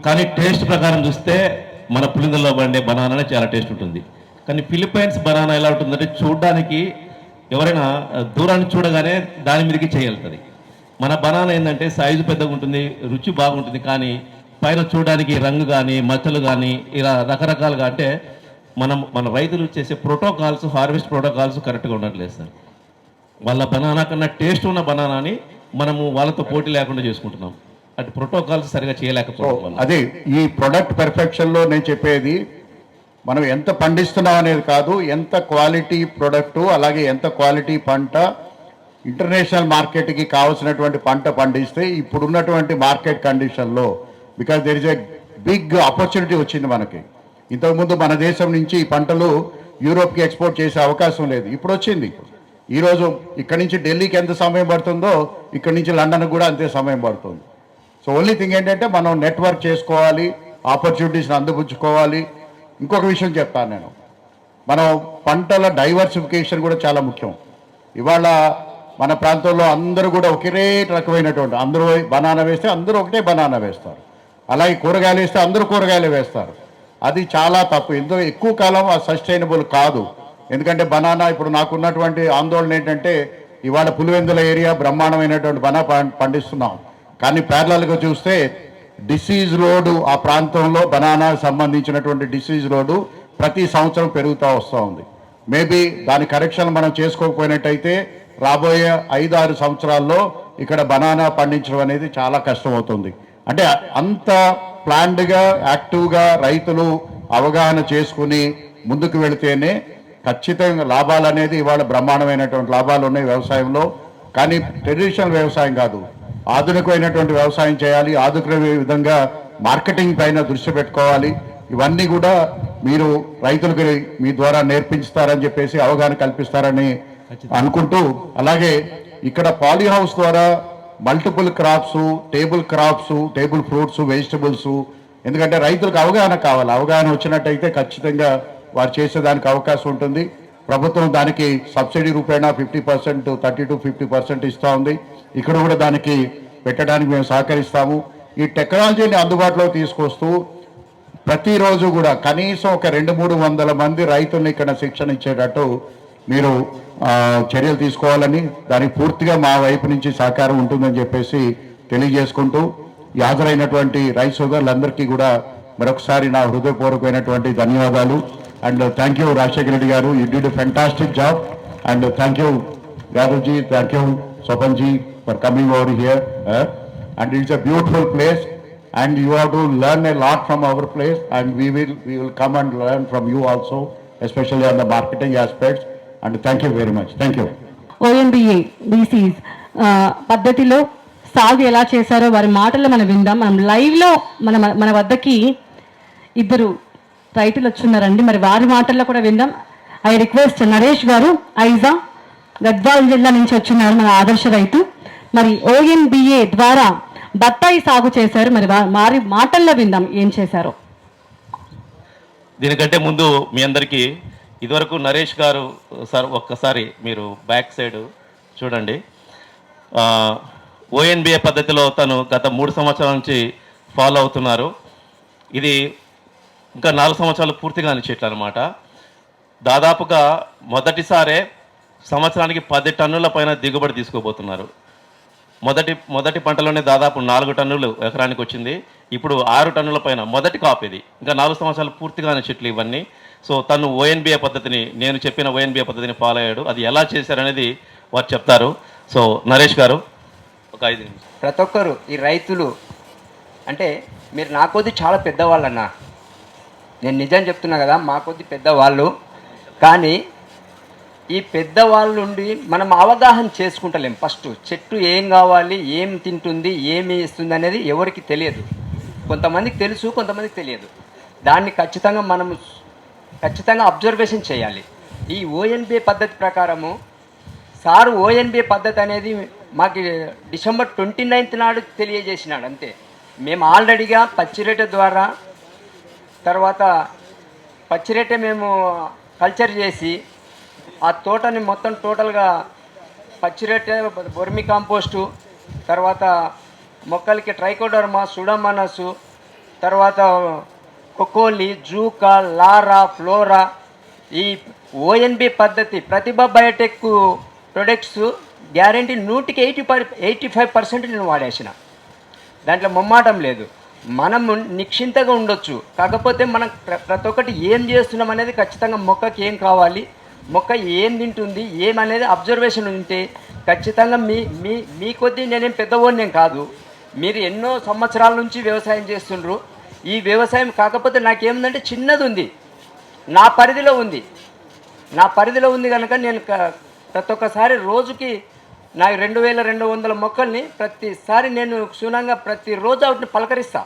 కానీ టేస్ట్ ప్రకారం చూస్తే మన పులిందల్లో పండే బనానానే చాలా టేస్ట్ ఉంటుంది. కానీ ఫిలిప్పైన్స్ బనానా ఎలా ఉంటుందంటే చూడడానికి ఎవరైనా దూరాన్ని చూడగానే దాని మీదకి చేయగలుగుతుంది. మన బనానా ఏంటంటే సైజు పెద్దగా ఉంటుంది, రుచి బాగుంటుంది, కానీ పైన చూడడానికి రంగు కానీ మచ్చలు కానీ ఇలా రకరకాలుగా, అంటే మన రైతులు చేసే ప్రోటోకాల్స్, హార్వెస్ట్ ప్రోటోకాల్స్ కరెక్ట్గా ఉండట్లేదు సార్. వాళ్ళ బనానా కన్నా టేస్ట్ ఉన్న బనానాని మనము వాళ్ళతో పోటీ లేకుండా చేసుకుంటున్నాం. అటు ప్రోటోకాల్స్ సరిగా చేయలేకపోవడం. అదే ఈ ప్రొడక్ట్ పెర్ఫెక్షన్లో నేను చెప్పేది, మనం ఎంత పండిస్తున్నాం అనేది కాదు, ఎంత క్వాలిటీ ప్రొడక్టు, అలాగే ఎంత క్వాలిటీ పంట ఇంటర్నేషనల్ మార్కెట్కి కావాల్సినటువంటి పంట పండిస్తే ఇప్పుడున్నటువంటి మార్కెట్ కండిషన్లో, because there is a big opportunity వచ్చింది మనకి. ఇంతకుముందు మన దేశం నుంచి ఈ పంటలు యూరోప్కి ఎక్స్పోర్ట్ చేసే అవకాశం లేదు, ఇప్పుడు వచ్చింది. ఈరోజు ఇక్కడి నుంచి ఢిల్లీకి ఎంత సమయం పడుతుందో ఇక్కడి నుంచి లండన్కి కూడా అంతే సమయం పడుతుంది. సో ఓన్లీ థింగ్ ఏంటంటే మనం నెట్వర్క్ చేసుకోవాలి, ఆపర్చునిటీస్ని అందిపుచ్చుకోవాలి. ఇంకొక విషయం చెప్తాను నేను, మనం పంటల డైవర్సిఫికేషన్ కూడా చాలా ముఖ్యం. ఇవాళ మన ప్రాంతంలో అందరూ కూడా ఒకే రకమైనటువంటి, అందరూ బనానా వేస్తే అందరూ ఒకటే బనానా వేస్తారు, అలాగే కూరగాయలు వేస్తే అందరూ కూరగాయలు వేస్తారు. అది చాలా తప్పు. ఎందుకు ఎక్కువ కాలం అది సస్టైనబుల్ కాదు. ఎందుకంటే బనానా ఇప్పుడు నాకున్నటువంటి ఆందోళన ఏంటంటే ఇవాళ పులివెందుల ఏరియా బ్రహ్మాండమైనటువంటి బనానా పండిస్తున్నాం, కానీ ప్యారలల్గా చూస్తే డిసీజ్ లోడు ఆ ప్రాంతంలో బనానాకు సంబంధించినటువంటి డిసీజ్ లోడు ప్రతి సంవత్సరం పెరుగుతూ వస్తూ ఉంది. మేబీ దాని కరెక్షన్ మనం చేసుకోకపోయినట్టయితే రాబోయే 5-6 సంవత్సరాల్లో ఇక్కడ బనానా పండించడం అనేది చాలా కష్టమవుతుంది. అంటే అంత ప్లాన్డ్గా యాక్టివ్గా రైతులు అవగాహన చేసుకుని ముందుకు వెళితేనే ఖచ్చితంగా లాభాలు అనేది, ఇవాళ బ్రహ్మాండమైనటువంటి లాభాలు ఉన్నాయి వ్యవసాయంలో. కానీ ట్రెడిషనల్ వ్యవసాయం కాదు, ఆధునికమైనటువంటి వ్యవసాయం చేయాలి, ఆధునిక విధంగా మార్కెటింగ్ పైన దృష్టి పెట్టుకోవాలి. ఇవన్నీ కూడా మీరు రైతులకు మీ ద్వారా నేర్పించుతారని చెప్పేసి అవగాహన కల్పిస్తారని అనుకుంటూ, అలాగే ఇక్కడ పాలీ హౌస్ ద్వారా multiple crops, table fruits, vegetables, ఎందుకంటే రైతులకు అవగాహన కావాలి. అవగాహన వచ్చినట్టయితే ఖచ్చితంగా వారు చేసేదానికి అవకాశం ఉంటుంది. ప్రభుత్వం దానికి సబ్సిడీ రూపేణా 50%, 30-50% ఇస్తూ ఉంది. ఇక్కడ కూడా దానికి పెట్టడానికి మేము సహకరిస్తాము. ఈ టెక్నాలజీని అందుబాటులో తీసుకొస్తూ ప్రతిరోజు కూడా కనీసం ఒక 200-300 మంది రైతుల్ని ఇక్కడ శిక్షణ ఇచ్చేటట్టు మీరు చర్యలు తీసుకోవాలని, దానికి పూర్తిగా మా వైపు నుంచి సహకారం ఉంటుందని చెప్పేసి తెలియజేసుకుంటూ, ఈ హాజరైనటువంటి రైతు సోదరులందరికీ కూడా మరొకసారి నా హృదయపూర్వకమైనటువంటి ధన్యవాదాలు. And thank you Rajasekhara Reddy గారు, you did a fantastic job. And thank you Yadavji, thank you Sopanji, for coming over here. And it's a beautiful place, and you have to learn a lot from our place, and we will come and learn from you also, especially on the marketing aspects. And thank you very much. Thank you. ONBA BCs పద్ధతిలో సాగు ఎలా చేశారో వారి మాటల్లో మనం విందాం. మనం లైవ్లో మన వద్దకి ఇద్దరు రైతులు వచ్చున్నారండి, మరి వారి మాటల్లో కూడా విందాం. ఐ రిక్వెస్ట్ నరేష్ గారు, ఐజా గద్వాల్ జిల్లా నుంచి వచ్చినారు మన ఆదర్శ రైతు. మరి ONBA ద్వారా బత్తాయి సాగు చేశారు, మరి వారి మాటల్లో విందాం ఏం చేశారో. దీనికంటే ముందు మీ అందరికీ ఇదివరకు నరేష్ గారు సార్ ఒక్కసారి మీరు బ్యాక్ సైడ్ చూడండి. ONBA పద్ధతిలో తను గత 3 సంవత్సరాల నుంచి ఫాలో అవుతున్నారు. ఇది ఇంకా 4 సంవత్సరాలు పూర్తిగా చెట్లు అనమాట. దాదాపుగా మొదటిసారే సంవత్సరానికి 10 టన్నుల పైన దిగుబడి తీసుకోబోతున్నారు. మొదటి పంటలోనే దాదాపు 4 టన్నులు ఎకరానికి వచ్చింది. ఇప్పుడు 6 టన్నుల పైన మొదటి కాపు ఇది. ఇంకా 4 సంవత్సరాలు పూర్తిగా చెట్లు ఇవన్నీ. సో తను ONBA పద్ధతిని, నేను చెప్పిన ONBA పద్ధతిని ఫాలో అయ్యాడు. అది ఎలా చేశారనేది వారు చెప్తారు. సో నరేష్ గారు ఒక 5 నిమిషాలు. ప్రతి ఒక్కరు ఈ రైతులు అంటే మీరు నా కొద్ది చాలా పెద్దవాళ్ళన్నా, నేను నిజం చెప్తున్నా కదా, మా కొద్ది పెద్దవాళ్ళు. కానీ ఈ పెద్దవాళ్ళ నుండి మనం అవగాహన చేసుకుంటలేం. ఫస్ట్ చెట్టు ఏం కావాలి, ఏం తింటుంది, ఏమి ఇస్తుంది అనేది ఎవరికి తెలియదు. కొంతమందికి తెలుసు, కొంతమందికి తెలియదు. దాన్ని ఖచ్చితంగా అబ్జర్వేషన్ చేయాలి. ఈ ONBA పద్ధతి ప్రకారము సారు ONBA పద్ధతి అనేది మాకు డిసెంబర్ 29th నాడు తెలియజేసినాడు. అంతే. మేము ఆల్రెడీగా పచ్చిరేట ద్వారా తర్వాత పచ్చిరేట మేము కల్చర్ చేసి ఆ తోటని మొత్తం టోటల్గా పచ్చిరేట, వర్మి కాంపోస్టు, తర్వాత మొక్కలకి ట్రైకోడర్మా, సుడోమోనాస్, తర్వాత కొకోలి, జూకా, లారా, ఫ్లోరా, ఈ ONBA పద్ధతి ప్రతిభ బయోటెక్ ప్రొడక్ట్స్ గ్యారంటీ 100కి 85% నేను వాడేసిన. దాంట్లో మొమ్మాటం లేదు. మనం నిశ్చింతగా ఉండొచ్చు. కాకపోతే మనం ప్రతి ఒక్కటి ఏం చేస్తున్నాం అనేది ఖచ్చితంగా మొక్కకి ఏం కావాలి, మొక్క ఏం తింటుంది, ఏమనేది అబ్జర్వేషన్ ఉంటే ఖచ్చితంగా మీ కొద్దీ నేనేం పెద్దవాడినేం కాదు. మీరు ఎన్నో సంవత్సరాల నుంచి వ్యవసాయం చేస్తుండ్రు. ఈ వ్యవసాయం కాకపోతే నాకేముందంటే చిన్నది ఉంది, నా పరిధిలో ఉంది కనుక నేను ప్రతి ఒక్కసారి రోజుకి నాకు 2200 మొక్కల్ని ప్రతిసారి నేను క్షుణ్ణంగా ప్రతిరోజు వాటిని పలకరిస్తా.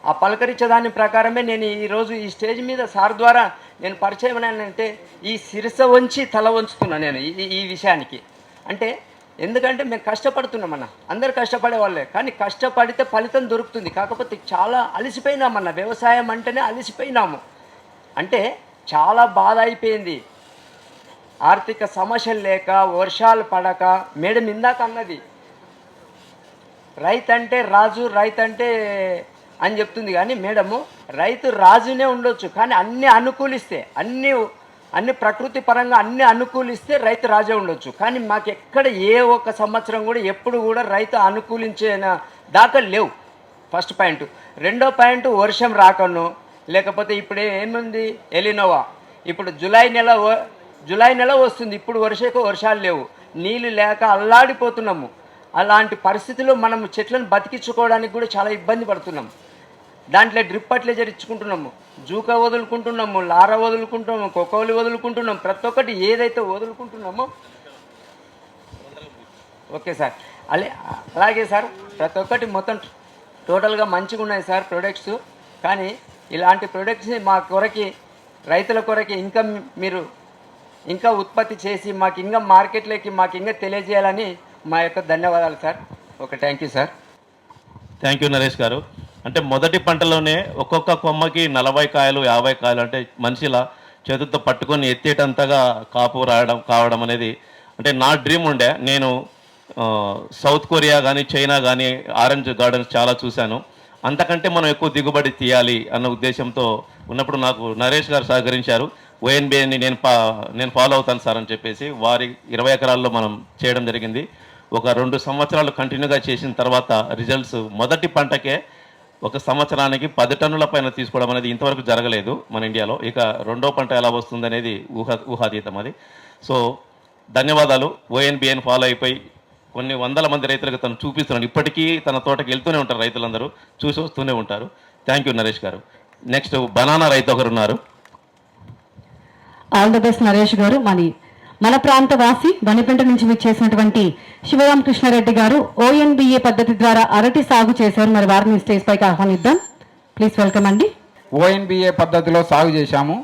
ఆ పలకరించే దాని ప్రకారమే నేను ఈరోజు ఈ స్టేజ్ మీద సార్ ద్వారా నేను పరిచయం అంటే ఈ శిరస వంచి తల వంచుతున్నాను నేను ఈ విషయానికి. అంటే ఎందుకంటే మేము కష్టపడుతున్నామన్న, అందరు కష్టపడే వాళ్ళే, కానీ కష్టపడితే ఫలితం దొరుకుతుంది. కాకపోతే చాలా అలసిపోయినామన్న, వ్యవసాయం అంటేనే అలసిపోయినాము. అంటే చాలా బాధ అయిపోయింది. ఆర్థిక సమస్యలు లేక, వర్షాలు పడక, మేడం ఇందాక అన్నది రైతు అంటే రాజు, రైతు అంటే అని చెప్తుంది. కానీ మేడము రైతు రాజునే ఉండొచ్చు, కానీ అన్నీ అనుకూలిస్తే, అన్ని ప్రకృతి పరంగా అన్నీ అనుకూలిస్తే రైతు రాజే ఉండొచ్చు. కానీ మాకు ఎక్కడ ఏ ఒక్క సంవత్సరం కూడా ఎప్పుడు కూడా రైతు అనుకూలించిన దాఖలు లేవు. First point. రెండో పాయింట్, వర్షం రాకను, లేకపోతే ఇప్పుడు ఏముంది ఎలినోవా, ఇప్పుడు జూలై నెల వస్తుంది, ఇప్పుడు వర్షాలు లేవు, నీళ్ళు లేక అల్లాడిపోతున్నాము. అలాంటి పరిస్థితుల్లో మనము చెట్లను బతికించుకోవడానికి కూడా చాలా ఇబ్బంది పడుతున్నాం. దాంట్లో డ్రిప్ ఫర్టిలైజర్ ఇచ్చుకుంటున్నాము, జూకా వదులుకుంటున్నాము, లారా వదులుకుంటున్నాము, కొకోలి వదులుకుంటున్నాం. ప్రతి ఒక్కటి ఏదైతే వదులుకుంటున్నామో ఓకే సార్, అలాగే సార్ ప్రతి ఒక్కటి మొత్తం టోటల్గా మంచిగా ఉన్నాయి సార్ ప్రొడక్ట్స్. కానీ ఇలాంటి ప్రొడక్ట్స్ని మా కొరకి, రైతుల కొరకి మీరు ఇంకా ఉత్పత్తి చేసి మాకు ఇంకా మార్కెట్లోకి మాకు ఇంకా తెలియజేయాలని మా యొక్క ధన్యవాదాలు sir. Okay, thank you sir. Thank you Naresh గారు. అంటే మొదటి పంటలోనే ఒక్కొక్క కొమ్మకి 40 కాయలు 50 కాయలు అంటే మనిషిలా చేతులతో పట్టుకొని ఎత్తేటంతగా కాపు కావడం అనేది అంటే నా డ్రీమ్ ఉండే. నేను సౌత్ కొరియా కానీ చైనా కానీ ఆరెంజ్ గార్డెన్స్ చాలా చూశాను. అంతకంటే మనం ఎక్కువ దిగుబడి తీయాలి అన్న ఉద్దేశంతో ఉన్నప్పుడు నాకు నరేష్ గారు సహకరించారు. ONBAని నేను ఫాలో అవుతాను సార్ అని చెప్పేసి వారి 20 ఎకరాల్లో మనం చేయడం జరిగింది. ఒక 2 సంవత్సరాలు కంటిన్యూగా చేసిన తర్వాత రిజల్ట్స్ మొదటి పంటకే ఒక సంవత్సరానికి 10 టన్నుల పైన తీసుకోవడం అనేది ఇంతవరకు జరగలేదు మన ఇండియాలో. ఇక రెండో పంట ఎలా వస్తుంది అనేది ఊహాతీతం అది. సో ధన్యవాదాలు. ONBAని ఫాలో అయిపోయి కొన్ని వందల మంది రైతులకు తను చూపిస్తున్నాడు. ఇప్పటికీ తన తోటకి వెళ్తూనే ఉంటారు రైతులందరూ, చూసి వస్తూనే ఉంటారు. థ్యాంక్ యూ నరేష్ గారు. నెక్స్ట్ బనానా రైతు ఒకరు ఉన్నారు. ఆల్ ద బెస్ట్ నరేష్ గారు. మన ప్రాంత వాసి వనిపెంట నుంచి విచ్చేసినటువంటి శివరాం కృష్ణారెడ్డి గారు ONBA పద్ధతి ద్వారా అరటి సాగు చేశారు. మరి వారిని స్టేజ్ పైకి ఆహ్వానిద్దాం. ప్లీజ్ వెల్కమ్ అండి. ONBA పద్ధతిలో సాగు చేశాము.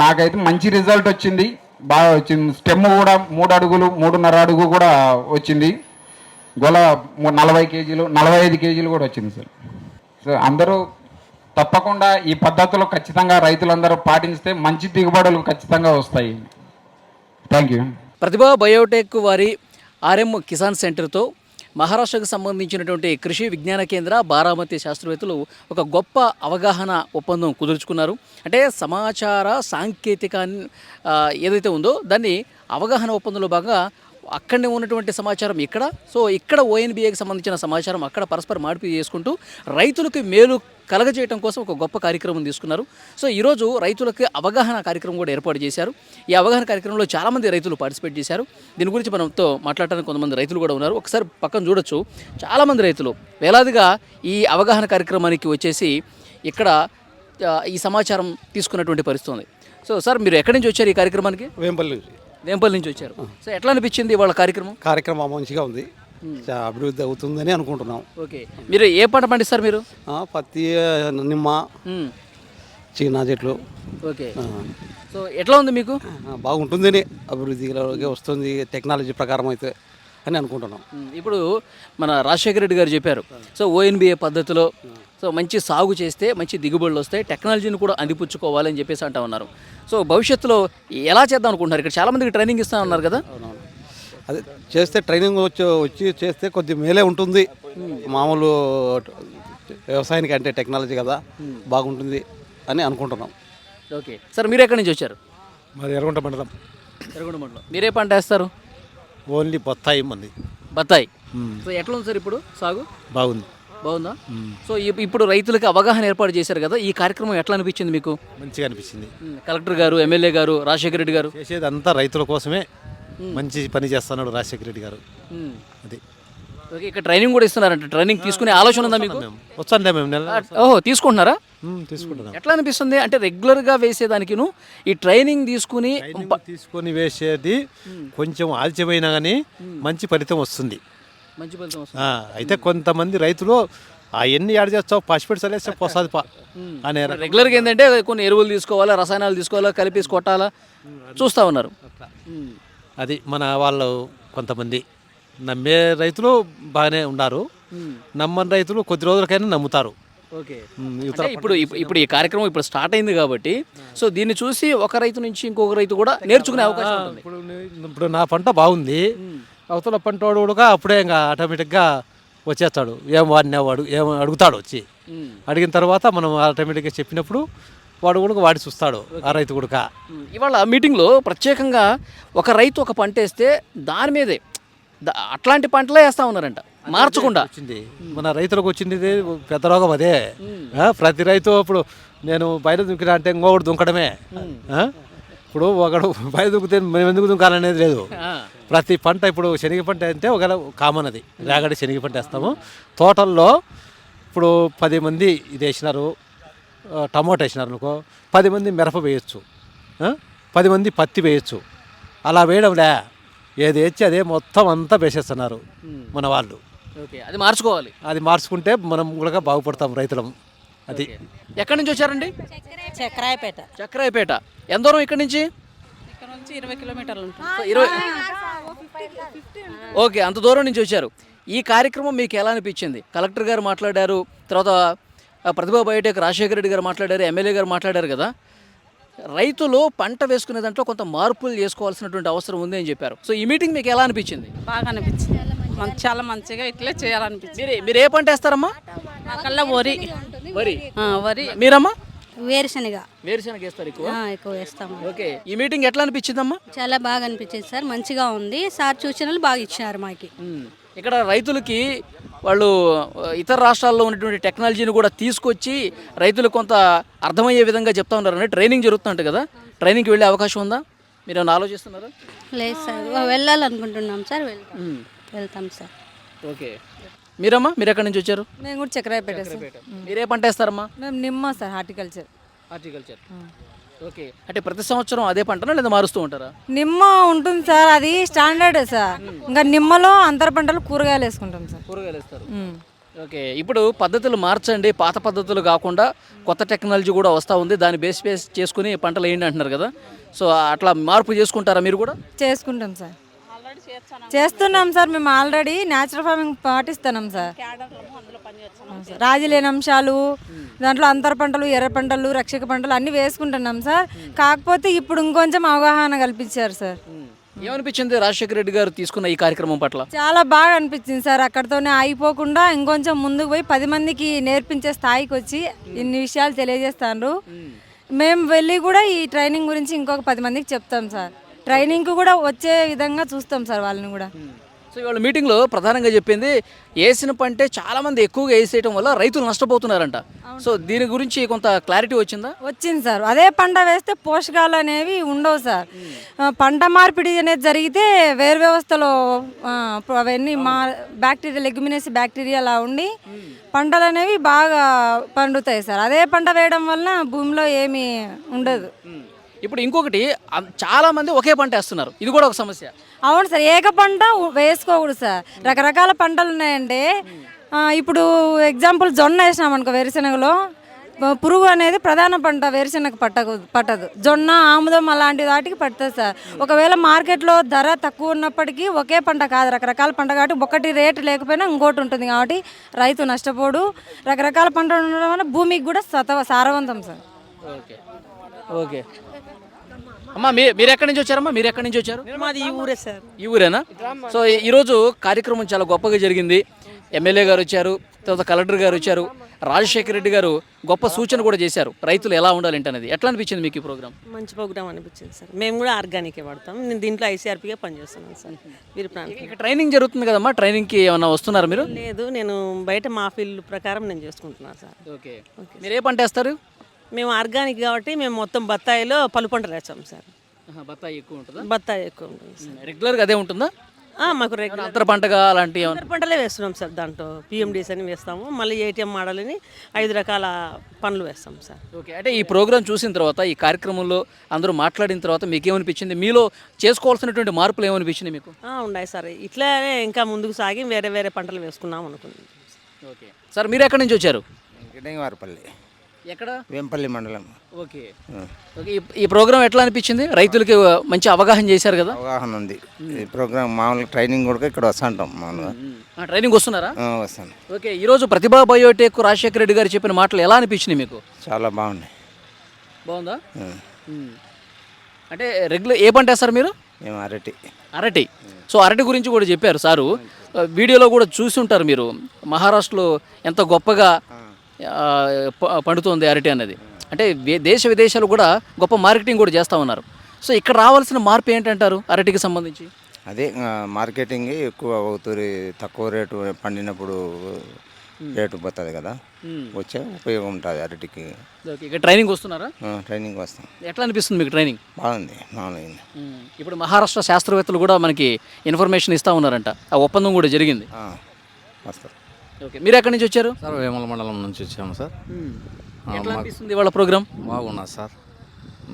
నాకైతే మంచి రిజల్ట్ వచ్చింది, బాగా వచ్చింది. స్టెమ్ కూడా 3 అడుగులు 3.5 అడుగు కూడా వచ్చింది. గొల 40 కేజీలు 45 కేజీలు కూడా వచ్చింది సార్. సో అందరూ తప్పకుండా ఈ పద్ధతిలో ఖచ్చితంగా రైతులందరూ పాటిస్తే మంచి దిగుబడులు ఖచ్చితంగా వస్తాయి. Thank you. ప్రతిభా బయోటెక్ వారి RM కిసాన్ సెంటర్తో మహారాష్ట్రకు సంబంధించినటువంటి కృషి విజ్ఞాన కేంద్ర బారామతి శాస్త్రవేత్తలు ఒక గొప్ప అవగాహన ఒప్పందం కుదుర్చుకున్నారు. అంటే సమాచార సాంకేతిక ఏదైతే ఉందో దాన్ని అవగాహన ఒప్పందంలో భాగంగా అక్కడనే ఉన్నటువంటి సమాచారం ఇక్కడ, సో ఇక్కడ ONBAకి సంబంధించిన సమాచారం అక్కడ పరస్పర మార్పిడి చేసుకుంటూ రైతులకు మేలు కలగజేయడం కోసం ఒక గొప్ప కార్యక్రమం తీసుకున్నారు. సో ఈరోజు రైతులకి అవగాహన కార్యక్రమం కూడా ఏర్పాటు చేశారు. ఈ అవగాహన కార్యక్రమంలో చాలామంది రైతులు పార్టిసిపేట్ చేశారు. దీని గురించి మనతో మాట్లాడడానికి కొంతమంది రైతులు కూడా ఉన్నారు. ఒకసారి పక్కన చూడొచ్చు, చాలామంది రైతులు వేలాదిగా ఈ అవగాహన కార్యక్రమానికి వచ్చేసి ఇక్కడ ఈ సమాచారం తీసుకున్నటువంటి పరిస్థితి ఉంది. సో సార్, మీరు ఎక్కడి నుంచి వచ్చారు ఈ కార్యక్రమానికి? వేంపల్లి నుంచి వచ్చారు. సో ఎట్లా అనిపించింది వాళ్ళ కార్యక్రమం? మంచిగా ఉంది, అభివృద్ధి అవుతుందని అనుకుంటున్నాం. ఓకే, మీరు ఏ పంట పండిస్తారు? మీరు పత్తి, నిమ్మ, చీనా చెట్లు. ఓకే, సో ఎట్లా ఉంది మీకు? బాగుంటుందని, అభివృద్ధిలోకి వస్తుంది టెక్నాలజీ ప్రకారం అయితే అని అనుకుంటున్నాం. ఇప్పుడు మన రాజశేఖర రెడ్డి గారు చెప్పారు, సో ONBA పద్ధతిలో సో మంచి సాగు చేస్తే మంచి దిగుబడులు వస్తాయి, టెక్నాలజీని కూడా అందిపుచ్చుకోవాలి అని చెప్పేసి అంటా ఉన్నారు. సో భవిష్యత్తులో ఎలా చేద్దాం అనుకుంటున్నారు? ఇక్కడ చాలామందికి ట్రైనింగ్ ఇస్తా ఉన్నారు కదా. అదే చేస్తే ట్రైనింగ్ వచ్చి చేస్తే కొద్ది మేలే ఉంటుంది. మామూలు వ్యవసాయానికి అంటే టెక్నాలజీ కదా, బాగుంటుంది అని అనుకుంటున్నాం. ఓకే సార్, మీరు ఎక్కడి నుంచి వచ్చారు? మరి ఎర్రగుంట మండలం. ఎర్రగుంట మండలం. మీరే పంట వేస్తారు? ఓన్లీ బత్తాయి మంది. బత్తాయి. సో ఎట్లా ఉంది సార్ ఇప్పుడు సాగు? బాగుందా? సో ఇప్పుడు రైతులకు అవగాహన ఏర్పాటు చేశారు కదా, ఈ కార్యక్రమం ఎట్లా అనిపించింది మీకు? మంచిగా అనిపించింది. కలెక్టర్ గారు, ఎమ్మెల్యే గారు, రాజశేఖర రెడ్డి గారు చేసేది అంతా రైతుల కోసమే మంచి పని చేస్తున్నాడు రాజశేఖర రెడ్డి గారు. అది ఓకే, ఇక్కడ ట్రైనింగ్ కూడా ఇస్తున్నారంట. ట్రైనింగ్ తీసుకునే ఆలోచన ఉందా మీకు? వచ్చండి మేము. ఓహో, తీసుకుంటున్నారా? తీసుకుంటున్నాం. ఎట్లా అనిపిస్తుంది అంటే రెగ్యులర్గా వేసేదానికిను ఈ ట్రైనింగ్ తీసుకుని వేసేది కొంచెం ఆలస్యమైనా కానీ మంచి ఫలితం వస్తుంది. మంచి ఫలితం వస్తుంది. అయితే కొంతమంది రైతులు అవన్నీ యాడ్ చేస్తావు, పసిపెట్టి చల్లేస్తే పోసాది అనే రెగ్యులర్గా ఏంటంటే కొన్ని ఎరువులు తీసుకోవాలా, రసాయనాలు తీసుకోవాలా, కలిపేసి కొట్టాలా చూస్తూ ఉన్నారు. అది మన వాళ్ళు కొంతమంది నమ్మే రైతులు బాగానే ఉన్నారు, నమ్మని రైతులు కొద్ది రోజులకైనా నమ్ముతారు. ఓకే, ఇప్పుడు ఈ కార్యక్రమం ఇప్పుడు స్టార్ట్ అయింది కాబట్టి సో దీన్ని చూసి ఒక రైతు నుంచి ఇంకొక రైతు కూడా నేర్చుకునే అవకాశం ఉంటుంది. ఇప్పుడు నా పంట బాగుంది, అవతల పంట వాడు కూడా అప్పుడే ఇంకా ఆటోమేటిక్గా వచ్చేస్తాడు. ఏం వాడినేవాడు ఏం అడుగుతాడు, వచ్చి అడిగిన తర్వాత మనం ఆటోమేటిక్గా చెప్పినప్పుడు వాడు కూడా వాడి చూస్తాడు ఆ రైతు కూడా. ఇవాళ మీటింగ్లో ప్రత్యేకంగా ఒక రైతు ఒక పంట వేస్తే దాని మీదే అట్లాంటి పంటలే వేస్తా ఉన్నారంట, మార్చకుండా. వచ్చింది మన రైతులకు వచ్చింది పెద్ద రోగం అదే. ప్రతి రైతు ఇప్పుడు నేను బయట దుంకినా అంటే ఇంకొకటి దుంకడమే. ఇప్పుడు ఒకడు బయట దుంకితే మేము ఎందుకు దుంకాలనేది లేదు. ప్రతి పంట ఇప్పుడు శనగ పంట అంటే ఒక కామన్, అది రేగడి శనగ పంట వేస్తాము. తోటల్లో ఇప్పుడు 10 మంది ఇది వేసినారు, టమోటా వేసినారు అనుకో, 10 మంది మిరప వేయచ్చు, 10 మంది పత్తి వేయచ్చు. అలా వేయడంలే, ఏది వేసి అదే మొత్తం అంతా వేసేస్తున్నారు మన వాళ్ళు. అది మార్చుకోవాలి. అది మార్చుకుంటే మనం కూడా బాగుపడతాం రైతులం. అది ఎక్కడి నుంచి వచ్చారండి? చక్రాయపేట. చక్రాయపేట ఎంత దూరం ఇక్కడి నుంచి? 20 కిలోమీటర్లు ఉంటుంది. 20. ఓకే, అంత దూరం నుంచి వచ్చారు. ఈ కార్యక్రమం మీకు ఎలా అనిపించింది? కలెక్టర్ గారు మాట్లాడారు, తర్వాత ప్రతిభా బయోటెక్ రాజశేఖర రెడ్డి గారు మాట్లాడారు, ఎమ్మెల్యే గారు మాట్లాడారు కదా. రైతులు పంట వేసుకునే దాంట్లో కొంత మార్పులు చేసుకోవాల్సినటువంటి అవసరం ఉంది అని చెప్పారు. సో ఈ మీటింగ్ మీకు ఎలా అనిపించింది? బాగా అనిపించింది, చాలా మంచిగా ఇట్లే చేయాలనిపించింది. మీరు ఏ పంట వేస్తారమ్మా? మాకల్లా వరి. వరి. మీరమ్మా? వేరుశనగ. వేరుశనగ వేస్తారు ఎక్కువ వేస్తాము. ఓకే, ఈ మీటింగ్ ఎట్లా అనిపించిందమ్మా? చాలా బాగా అనిపించింది సార్, మంచిగా ఉంది సార్, సూచనలు బాగా ఇచ్చినారు మాకి. ఇక్కడ రైతులకి వాళ్ళు ఇతర రాష్ట్రాల్లో ఉన్నటువంటి టెక్నాలజీని కూడా తీసుకొచ్చి రైతులకు కొంత అర్థమయ్యే విధంగా చెప్తా ఉన్నారంటే ట్రైనింగ్ జరుగుతుందంట కదా, ట్రైనింగ్కి వెళ్ళే అవకాశం ఉందా? మీరు ఏమైనా ఆలోచిస్తున్నారా? లేదు సార్, వెళ్ళాలనుకుంటున్నాం సార్. వెళ్తాం సార్. ఓకే, మీరమ్మా మీరు ఎక్కడి నుంచి వచ్చారు? మేము కూడా చక్రాయపేట సార్. మీరే పంట వేస్తారమ్మా? మేము నిమ్మ సార్, హార్టికల్చర్. హార్టికల్చర్. ఓకే, అంటే ప్రతి సంవత్సరం అదే పంటనా లేదా మారుస్తూ ఉంటారా? నిమ్మ ఉంటుంది సార్, అది స్టాండర్డ్ సార్. ఇంకా నిమ్మలో అంతర పంటలు కూరగాయలు వేసుకుంటాం సార్. కూరగాయలు వేస్తారు. ఓకే, ఇప్పుడు పద్ధతులు మార్చండి, పాత పద్ధతులు కాకుండా కొత్త టెక్నాలజీ కూడా వస్తూ ఉంది, దాన్ని బేస్ చేసుకుని పంటలు వేయండి అంటున్నారు కదా. సో అట్లా మార్పు చేసుకుంటారా మీరు కూడా? చేసుకుంటాం సార్, చేస్తున్నాం సార్. మేము ఆల్రెడీ న్యాచురల్ ఫార్మింగ్ పాటిస్తున్నాం సార్. రాజీ లేని అంశాలు దాంట్లో అంతర పంటలు, ఎర్ర పంటలు, రక్షక పంటలు అన్నీ వేసుకుంటున్నాం సార్. కాకపోతే ఇప్పుడు ఇంకొంచెం అవగాహన కల్పించారు సార్. ఏమనిపించింది రాజశేఖర రెడ్డి గారు తీసుకున్న ఈ కార్యక్రమం పట్ల? చాలా బాగా అనిపించింది సార్. అక్కడితోనే ఆగిపోకుండా ఇంకొంచెం ముందుకు పోయి 10 మందికి నేర్పించే స్థాయికి వచ్చి ఇన్ని విషయాలు తెలియజేస్తాను. మేము వెళ్ళి కూడా ఈ ట్రైనింగ్ గురించి ఇంకొక 10 మందికి చెప్తాం సార్. ట్రైనింగ్కి కూడా వచ్చే విధంగా చూస్తాం సార్ వాళ్ళని కూడా. సో ఇవాళ మీటింగ్లో ప్రధానంగా చెప్పింది వేసిన పంటే చాలామంది ఎక్కువగా వేసేయడం వల్ల రైతులు నష్టపోతున్నారంట. సో దీని గురించి కొంత క్లారిటీ వచ్చిందా? వచ్చింది సార్. అదే పంట వేస్తే పోషకాలు అనేవి ఉండవు సార్. పంట మార్పిడి అనేది జరిగితే వేరు వ్యవస్థలో అవన్నీ బ్యాక్టీరియా, లెగ్యుమినేసి బ్యాక్టీరియా అలా ఉండి పంటలు అనేవి బాగా పండుతాయి సార్. అదే పంట వేయడం వల్ల భూమిలో ఏమీ ఉండదు. ఇప్పుడు ఇంకొకటి, చాలా మంది ఒకే పంట వేస్తున్నారు, ఇది కూడా ఒక సమస్య. అవును సార్, ఏక పంట వేసుకోకూడదు సార్. రకరకాల పంటలు ఉన్నాయంటే ఇప్పుడు ఎగ్జాంపుల్ జొన్న వేసినాం అనుకో, వేరుశెనగలో పురుగు అనేది ప్రధాన పంట వేరుశెనగ పట్టదు. జొన్న, ఆముదం అలాంటి వాటికి పడుతుంది సార్. ఒకవేళ మార్కెట్లో ధర తక్కువ ఉన్నప్పటికీ ఒకే పంట కాదు, రకరకాల పంట కాబట్టి ఒకటి రేటు లేకపోయినా ఇంకోటి ఉంటుంది కాబట్టి రైతు నష్టపోడు. రకరకాల పంటలు ఉండడం వల్ల భూమికి కూడా సారవంతం సార్. ఓకే ఓకే అమ్మా, మీరు ఎక్కడి నుంచి వచ్చారమ్మా? మీరు ఎక్కడి నుంచి వచ్చారు? మాది ఈ ఊరే సార్. ఈ ఊరేనా? సో ఈరోజు కార్యక్రమం చాలా గొప్పగా జరిగింది. ఎమ్మెల్యే గారు వచ్చారు, తర్వాత కలెక్టర్ గారు వచ్చారు, రాజశేఖర రెడ్డి గారు గొప్ప సూచన కూడా చేశారు రైతులు ఎలా ఉండాలంటే అనేది. ఎట్లా అనిపించింది మీకు ఈ ప్రోగ్రామ్? మంచి ప్రోగ్రామ్ అనిపించింది సార్. మేము కూడా ఆర్గానికే వాడతాం. నేను దీంట్లో ఐసీఆర్పీగా పనిచేస్తున్నాను సార్. మీరు ట్రైనింగ్ జరుగుతుంది కదమ్మా, ట్రైనింగ్కి ఏమన్నా వస్తున్నారా మీరు? లేదు, నేను బయట మా ఫీల్డ్ ప్రకారం నేను చేసుకుంటున్నాను సార్. ఓకే, మీరు ఏ పంట వేస్తారు? మేము ఆర్గానిక్ కాబట్టి మేము మొత్తం బత్తాయిలో పలు పంటలు వేస్తాం సార్. బత్తాయి ఎక్కువ ఉంటుందా? బత్తాయి ఎక్కువ ఉంటుంది సార్. రెగ్యులర్గా అదే ఉంటుందా? మాకు రెగ్యులర్ అంతర పంటగా అలాంటి పంటలే వేస్తున్నాం సార్. దాంట్లో పిఎండిస్ అని వేస్తాము, మళ్ళీ ఏటీఎం మోడల్ అని 5 రకాల పనులు వేస్తాం సార్. ఓకే, అంటే ఈ ప్రోగ్రామ్ చూసిన తర్వాత, ఈ కార్యక్రమంలో అందరూ మాట్లాడిన తర్వాత మీకు ఏమనిపించింది? మీలో చేసుకోవాల్సినటువంటి మార్పులు ఏమనిపించింది మీకు? ఉన్నాయి సార్. ఇట్లానే ఇంకా ముందుకు సాగి వేరే వేరే పంటలు వేసుకున్నాం అనుకుంటున్నాం. ఓకే సార్, మీరు ఎక్కడి నుంచి వచ్చారు? గిడ్డంగివారిపల్లి. ఎక్కడ? వేంపల్లి మండలం. ఓకే ఓకే, ఈ ప్రోగ్రామ్ ఎట్లా అనిపించింది? రైతులకి మంచి అవగాహన చేశారు కదా? అవగాహన ఉంది. ఈ ప్రోగ్రామ్ మామూలుగా ట్రైనింగ్ కూడా ఇక్కడ వస్తుంటాం మామూలుగా. ట్రైనింగ్ వస్తున్నారా? వస్తాను. ఓకే, ఈరోజు ప్రతిభా బయోటెక్ రాజశేఖర రెడ్డి గారు చెప్పిన మాటలు ఎలా అనిపించినాయి మీకు? చాలా బాగున్నాయి. బాగుందా? అంటే రెగ్యులర్ ఏ పంట వేస్తారు మీరు? మేము అరటి. అరటి. సో అరటి గురించి కూడా చెప్పారు సారు. వీడియోలో కూడా చూసి ఉంటారు మీరు, మహారాష్ట్రలో ఎంత గొప్పగా పండుతుంది అరటి అన్నది. అంటే దేశ విదేశాలు కూడా గొప్ప మార్కెటింగ్ కూడా చేస్తూ ఉన్నారు. సో ఇక్కడ రావాల్సిన మార్పు ఏంటంటారు అరటికి సంబంధించి? అదే మార్కెటింగ్ ఎక్కువ అవుతుంది, తక్కువ రేటు పండినప్పుడు రేటు పోతుంది కదా, వచ్చే ఉపయోగం ఉంటుంది అరటికి. ఓకే, ఇక్కడ ట్రైనింగ్ వస్తున్నారా? ట్రైనింగ్ వస్తాం. ఎట్లా అనిపిస్తుంది మీకు ట్రైనింగ్? బాగుంది, బాగుంది. ఇప్పుడు మహారాష్ట్ర శాస్త్రవేత్తలు కూడా మనకి ఇన్ఫర్మేషన్ ఇస్తూ ఉన్నారంట, ఆ ఒప్పందం కూడా జరిగింది. వస్తారు. ఓకే, మీరు ఎక్కడి నుంచి వచ్చారు? సార్ వేముల మండలం నుంచి వచ్చాము సార్. ఎట్లా అనిపిస్తుంది వాళ్ళ ప్రోగ్రామ్? బాగున్నది సార్,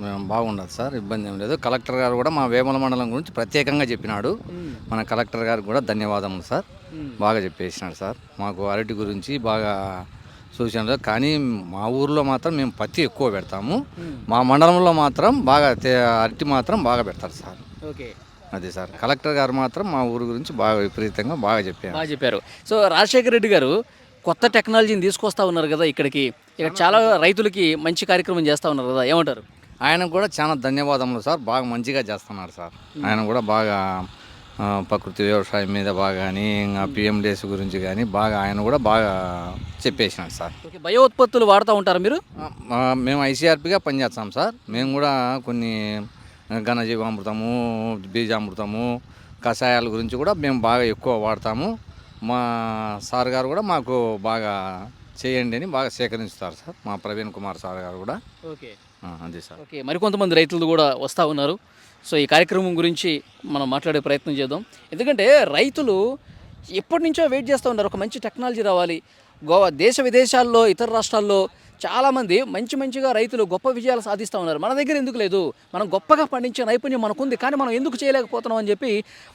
మేము బాగున్నది సార్, ఇబ్బంది ఏం లేదు. కలెక్టర్ గారు కూడా మా వేముల మండలం గురించి ప్రత్యేకంగా చెప్పినాడు. మన కలెక్టర్ గారికి కూడా ధన్యవాదములు సార్, బాగా చెప్పేసినాడు సార్. మాకు అరటి గురించి బాగా సూచనలు. కానీ మా ఊర్లో మాత్రం మేము పత్తి ఎక్కువ పెడతాము, మా మండలంలో మాత్రం బాగా అరటి మాత్రం బాగా పెడతారు సార్. ఓకే, అదే సార్, కలెక్టర్ గారు మాత్రం మా ఊరు గురించి బాగా విపరీతంగా బాగా చెప్పారు. సో రాజశేఖర రెడ్డి గారు కొత్త టెక్నాలజీని తీసుకొస్తా ఉన్నారు కదా ఇక్కడికి, ఇక్కడ చాలా రైతులకి మంచి కార్యక్రమం చేస్తూ ఉన్నారు కదా, ఏమంటారు? ఆయనకు కూడా చాలా ధన్యవాదములు సార్, బాగా మంచిగా చేస్తున్నారు సార్. ఆయన కూడా బాగా ప్రకృతి వ్యవసాయం మీద బాగా కానీ, ఇంకా పిఎండిఎస్ గురించి కానీ బాగా ఆయన కూడా బాగా చెప్పేసినాడు సార్. ఓకే, బయో ఉత్పత్తులు వాడుతూ ఉంటారు మీరు? మేము ఐసీఆర్పీగా పనిచేస్తాం సార్. మేము కూడా కొన్ని ఘనజీవామృతము, బీజామృతము, కషాయాల గురించి కూడా మేము బాగా ఎక్కువ వాడతాము. మా సార్ గారు కూడా మాకు బాగా చేయండి అని బాగా సేకరిస్తారు సార్ మా ప్రవీణ్ కుమార్ సార్ గారు కూడా. ఓకే అంతే సార్. ఓకే, మరికొంతమంది రైతులు కూడా వస్తూ ఉన్నారు. సో ఈ కార్యక్రమం గురించి మనం మాట్లాడే ప్రయత్నం చేద్దాం. ఎందుకంటే రైతులు ఎప్పటి నుంచో వెయిట్ చేస్తూ ఉన్నారు, ఒక మంచి టెక్నాలజీ రావాలి. దేశ విదేశాల్లో ఇతర రాష్ట్రాల్లో చాలామంది మంచిగా రైతులు గొప్ప విజయాలు సాధిస్తూ ఉన్నారు. మన దగ్గర ఎందుకు లేదు? మనం గొప్పగా పండించే నైపుణ్యం మనకుంది, కానీ మనం ఎందుకు చేయలేకపోతున్నాం అని చెప్పి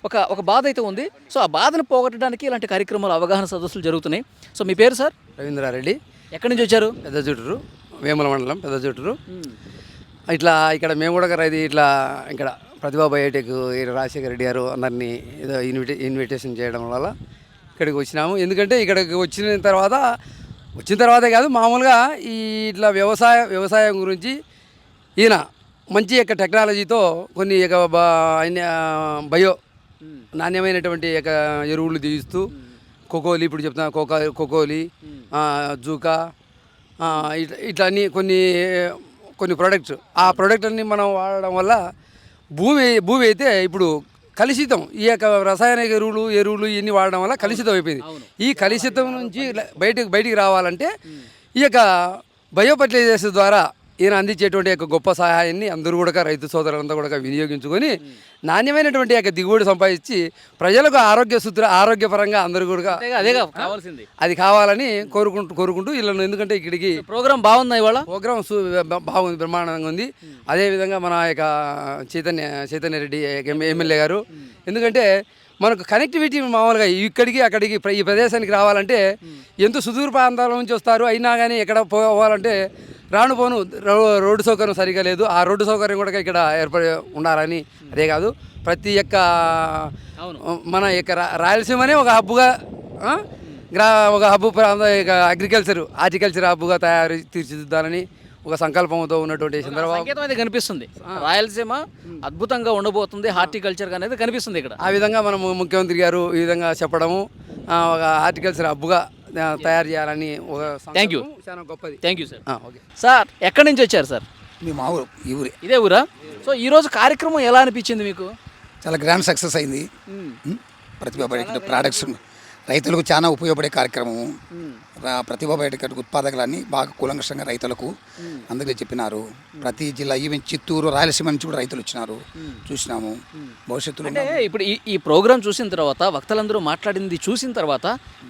ఒక బాధ అయితే ఉంది. సో ఆ బాధను పోగొట్టడానికి ఇలాంటి కార్యక్రమాలు, అవగాహన సదస్సులు జరుగుతున్నాయి. సో మీ పేరు సార్? రవీంద్రారెడ్డి. ఎక్కడి నుంచి వచ్చారు? పెద్ద జూటూరు, వేముల మండలం పెద్ద జూటూరు. ఇక్కడ మేము కూడా ఇట్లా ఇక్కడ ప్రతిభా బయోటెక్ రాజశేఖర రెడ్డి గారు అందరినీ ఏదో ఇన్విటేషన్ చేయడం వల్ల ఇక్కడికి వచ్చినాము. ఎందుకంటే ఇక్కడికి వచ్చిన తర్వాతే కాదు, మామూలుగా ఈ ఇట్లా వ్యవసాయం గురించి ఈయన మంచి యొక్క టెక్నాలజీతో కొన్ని బయో నాణ్యమైనటువంటి యొక్క ఎరువులు తీస్తూ కోకోలి, ఇప్పుడు చెప్తున్నా కోకోలి, జూకా, ఇట్లా అన్నీ కొన్ని ప్రోడక్ట్స్, ఆ ప్రోడక్ట్ అన్నీ మనం వాడడం వల్ల భూమి అయితే ఇప్పుడు కలుషితం, ఈ యొక్క రసాయనిక ఎరువులు ఇవన్నీ వాడడం వల్ల కలుషితం అయిపోయింది. ఈ కలుషితం నుంచి బయటికి రావాలంటే ఈ యొక్క బయో ఫర్టిలైజర్స్ ద్వారా ఈయన అందించేటువంటి యొక్క గొప్ప సహాయాన్ని అందరూ కూడా రైతు సోదరులంతా కూడా వినియోగించుకొని నాణ్యమైనటువంటి యొక్క దిగుబడి సంపాదించి ప్రజలకు ఆరోగ్యపరంగా అందరూ కూడా అదే కావాల్సింది, అది కావాలని కోరుకుంటూ వీళ్ళను. ఎందుకంటే ఇక్కడికి ప్రోగ్రామ్ బాగుంది, ఇవాళ ప్రోగ్రామ్ బాగుంది, బ్రహ్మాండంగా ఉంది. అదేవిధంగా మన యొక్క చైతన్య రెడ్డి ఎమ్మెల్యే గారు, ఎందుకంటే మనకు కనెక్టివిటీ మామూలుగా ఇక్కడికి అక్కడికి ఈ ప్రదేశానికి రావాలంటే ఎంతో సుదూర ప్రాంతాల నుంచి వస్తారు. అయినా కానీ ఎక్కడ పోవాలంటే పోను రోడ్డు సౌకర్యం సరిగా లేదు. ఆ రోడ్డు సౌకర్యం కూడా ఇక్కడ ఏర్పడి ఉండాలని, అదే కాదు ప్రతి యొక్క మన యొక్క రాయలసీమనే ఒక హబ్బుగా ఒక హబ్బు హార్టికల్చర్ హబ్బుగా తీర్చిదిద్దాలని ఒక సంకల్పంతో ఉన్నటువంటి సంకేతం అయితే కనిపిస్తుంది. రాయలసీమ అద్భుతంగా ఉండబోతుంది, హార్టికల్చర్ అనేది కనిపిస్తుంది ఇక్కడ. ఆ విధంగా మనం ముఖ్యమంత్రి గారు ఈ విధంగా చెప్పడము, ఒక హార్టికల్చర్ హబ్బుగా తయారు చేయాలని ఒక థ్యాంక్ యూ, చాలా గొప్పది. Thank you sir. Okay sir, ఎక్కడి నుంచి వచ్చారు సార్? మీ మా ఊరు, ఈ ఊరే. ఇదే ఊరా? సో ఈరోజు కార్యక్రమం ఎలా అనిపించింది మీకు? చాలా గ్రాండ్ సక్సెస్ అయింది. ప్రతిభా బయోటెక్ ప్రోడక్ట్స్ రైతులకు చాలా ఉపయోగపడే కార్యక్రమము. ప్రతిభా బయోటెక్ ఉత్పాదకులన్నీ బాగా కూలంకషంగా రైతులకు అందుకే చెప్పినారు. ప్రతి జిల్లా, ఈవెన్ చిత్తూరు, రాయలసీమ నుంచి కూడా రైతులు వచ్చినారు, చూసినాము. భవిష్యత్తులో అంటే ఇప్పుడు ఈ ప్రోగ్రాం చూసిన తర్వాత, వక్తలందరూ మాట్లాడింది చూసిన తర్వాత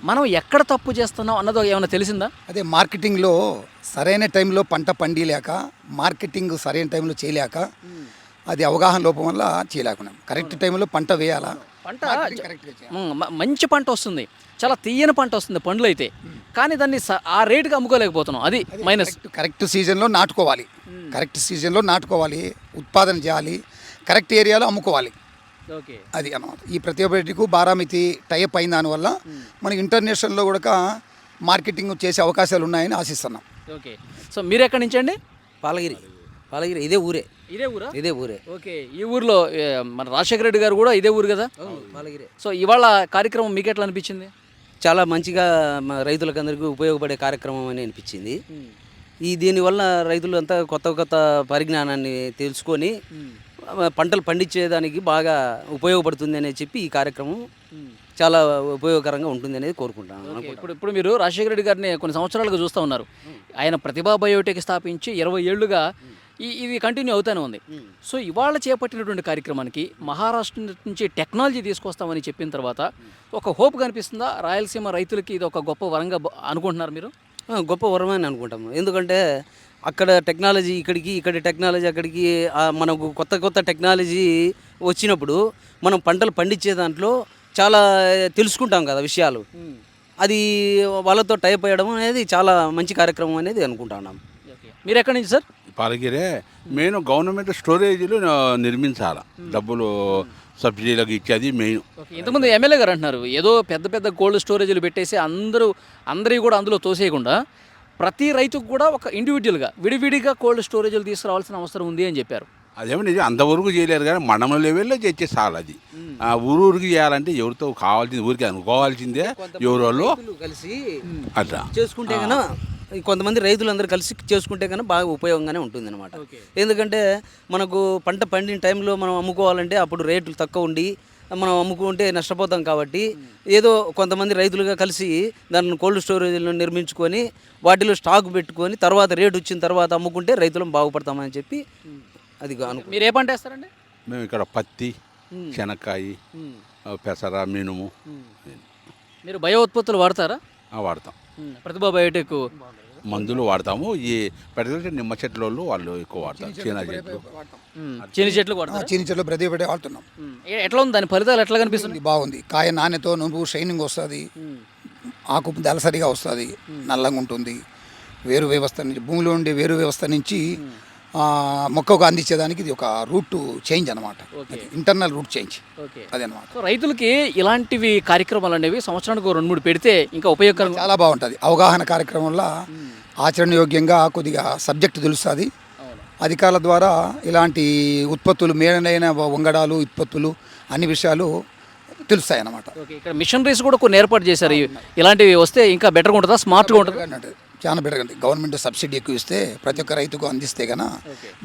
మనం ఎక్కడ తప్పు చేస్తున్నాం అన్నది ఏమైనా తెలిసిందా? అదే మార్కెటింగ్లో సరైన టైంలో పంట పండిలేక, మార్కెటింగ్ సరైన టైంలో చేయలేక, అది అవగాహన లోపం వల్ల చేయలేకున్నాం. కరెక్ట్ టైంలో పంట వేయాలా, పంట మంచి పంట వస్తుంది, చాలా తీయని పంట వస్తుంది పండ్లు అయితే, కానీ దాన్ని ఆ రేటుకి అమ్ముకోలేకపోతున్నాం, అది మైనస్. కరెక్ట్ సీజన్లో నాటుకోవాలి, ఉత్పాదన చేయాలి, కరెక్ట్ ఏరియాలో అమ్ముకోవాలి. ఓకే, అది అన్నమాట. ఈ ప్రతిభా బయోటెక్ బారామతి టైప్ అయిన దానివల్ల మనకి ఇంటర్నేషనల్లో కూడా మార్కెటింగ్ చేసే అవకాశాలు ఉన్నాయని ఆశిస్తున్నాం. ఓకే, సో మీరు ఎక్కడి నుంచి అండి? పాలగిరి, ఇదే ఊరే. ఇదే ఊరే. ఓకే, ఈ ఊర్లో మన రాజశేఖర రెడ్డి గారు కూడా ఇదే ఊరు కదా? పాలగిరి. సో ఇవాళ కార్యక్రమం మీకు ఎట్లా అనిపించింది? చాలా మంచిగా రైతులకు అందరికీ ఉపయోగపడే కార్యక్రమం అని అనిపించింది. దీనివల్ల రైతులు అంతా కొత్త పరిజ్ఞానాన్ని తెలుసుకొని పంటలు పండించేదానికి బాగా ఉపయోగపడుతుంది అని చెప్పి ఈ కార్యక్రమం చాలా ఉపయోగకరంగా ఉంటుంది అనేది కోరుకుంటాను. ఇప్పుడు మీరు రాజశేఖర రెడ్డి గారిని కొన్ని సంవత్సరాలుగా చూస్తూ ఉన్నారు. ఆయన ప్రతిభా బయోటెక్ స్థాపించి 20 ఏళ్లుగా ఇది కంటిన్యూ అవుతూనే ఉంది. సో ఇవాళ చేపట్టినటువంటి కార్యక్రమానికి మహారాష్ట్ర నుంచి టెక్నాలజీ తీసుకొస్తామని చెప్పిన తర్వాత ఒక హోప్ కనిపిస్తుందా? రాయలసీమ రైతులకి ఇది ఒక గొప్ప వరంగా అనుకుంటున్నారు మీరు? గొప్ప వరం అని అనుకుంటాము. ఎందుకంటే అక్కడ టెక్నాలజీ ఇక్కడ టెక్నాలజీ అక్కడికి, మనకు కొత్త టెక్నాలజీ వచ్చినప్పుడు మనం పంటలు పండించే దాంట్లో చాలా తెలుసుకుంటాం కదా విషయాలు. అది వాళ్ళతో టైప్ అయ్యడం అనేది చాలా మంచి కార్యక్రమం అనేది అనుకుంటున్నాం. మీరు ఎక్కడి నుంచి సార్? పాలగిరే. మెయిన్ గవర్నమెంట్ స్టోరేజీలు నిర్మించాలి, డబ్బులు సబ్సిడీలకు ఇచ్చేది మెయిన్. ఇంతకుముందు ఎమ్మెల్యే గారు అంటున్నారు ఏదో పెద్ద కోల్డ్ స్టోరేజీలు పెట్టేసి అందరూ కూడా అందులో తోసేయకుండా ప్రతి రైతుకు కూడా ఒక ఇండివిజువల్గా విడివిడిగా కోల్డ్ స్టోరేజీలు తీసుకురావాల్సిన అవసరం ఉంది అని చెప్పారు. అదేమో నిజం, అంతవరకు చేయలేరు కానీ మండలం లెవెల్లో చేస్తే చాలు. అది ఊరికి చేయాలంటే ఎవరితో కావాల్సింది, ఊరికి అనుకోవాల్సిందే ఎవరి వాళ్ళు కలిసి అట్లా చేసుకుంటే కన్నా, కొంతమంది రైతులందరూ కలిసి చేసుకుంటే కన్నా బాగా ఉపయోగంగానే ఉంటుంది అనమాట. ఎందుకంటే మనకు పంట పండిన టైంలో మనం అమ్ముకోవాలంటే అప్పుడు రేట్లు తక్కువ ఉండి మనం అమ్ముకుంటే నష్టపోతాం కాబట్టి ఏదో కొంతమంది రైతులుగా కలిసి దాన్ని కోల్డ్ స్టోరేజ్లను నిర్మించుకొని వాటిలో స్టాక్ పెట్టుకొని తర్వాత రేటు వచ్చిన తర్వాత అమ్ముకుంటే రైతులం బాగుపడతామని చెప్పి అది మీరు ఏ పంట వేస్తారండి? మేము ఇక్కడ పత్తి, శనక్కాయ, పెసర, మినుము మీరు బయో ఉత్పత్తులు వాడతారా? వాడతాం. ప్రతిభా బయోటెక్ మందులు వాడతాము. ఈ పెద్దలు నిమ్మ చెట్ల వాళ్ళు ఎక్కువ వాడతారు. చీనా చెట్లు, చీని చెట్లు వాడతారు. చీని చెట్లు ప్రతి ఒక్కటి వాడుతున్నాం. ఎట్లా ఉంది దాని ఫలితాలు ఎట్లా కనిపిస్తుంది? బాగుంది. కాయ నాణ్యతో నువ్వు షైనింగ్ వస్తుంది, ఆకు దళసరిగా వస్తుంది, నల్లంగా ఉంటుంది. వేరు వ్యవస్థ నుంచి భూమిలో ఉండే వేరు వ్యవస్థ నుంచి మొక్కకు అందించేదానికి ఇది ఒక రూట్ చేంజ్ అనమాట, ఇంటర్నల్ రూట్ చేంజ్ అది అనమాట. సో రైతులకి ఇలాంటివి కార్యక్రమాలు అనేవి సంవత్సరానికి 2-3 పెడితే ఇంకా ఉపయోగకరం, చాలా బాగుంటుంది. అవగాహన కార్యక్రమంలో ఆచరణయోగ్యంగా కొద్దిగా సబ్జెక్టు తెలుస్తుంది. అధికారుల ద్వారా ఇలాంటి ఉత్పత్తులు, మేలైన వంగడాలు, ఉత్పత్తులు అన్ని విషయాలు తెలుస్తాయి అన్నమాట. ఇక్కడ మిషనరీస్ కూడా కొన్ని ఏర్పాటు చేశారు. ఇలాంటివి వస్తే ఇంకా బెటర్గా ఉంటుందా, స్మార్ట్గా ఉంటుందా? చాలా బెటర్ అండి. గవర్నమెంట్ సబ్సిడీ ఎక్కువ ఇస్తే ప్రతి ఒక్క రైతుకు అందిస్తే కన్నా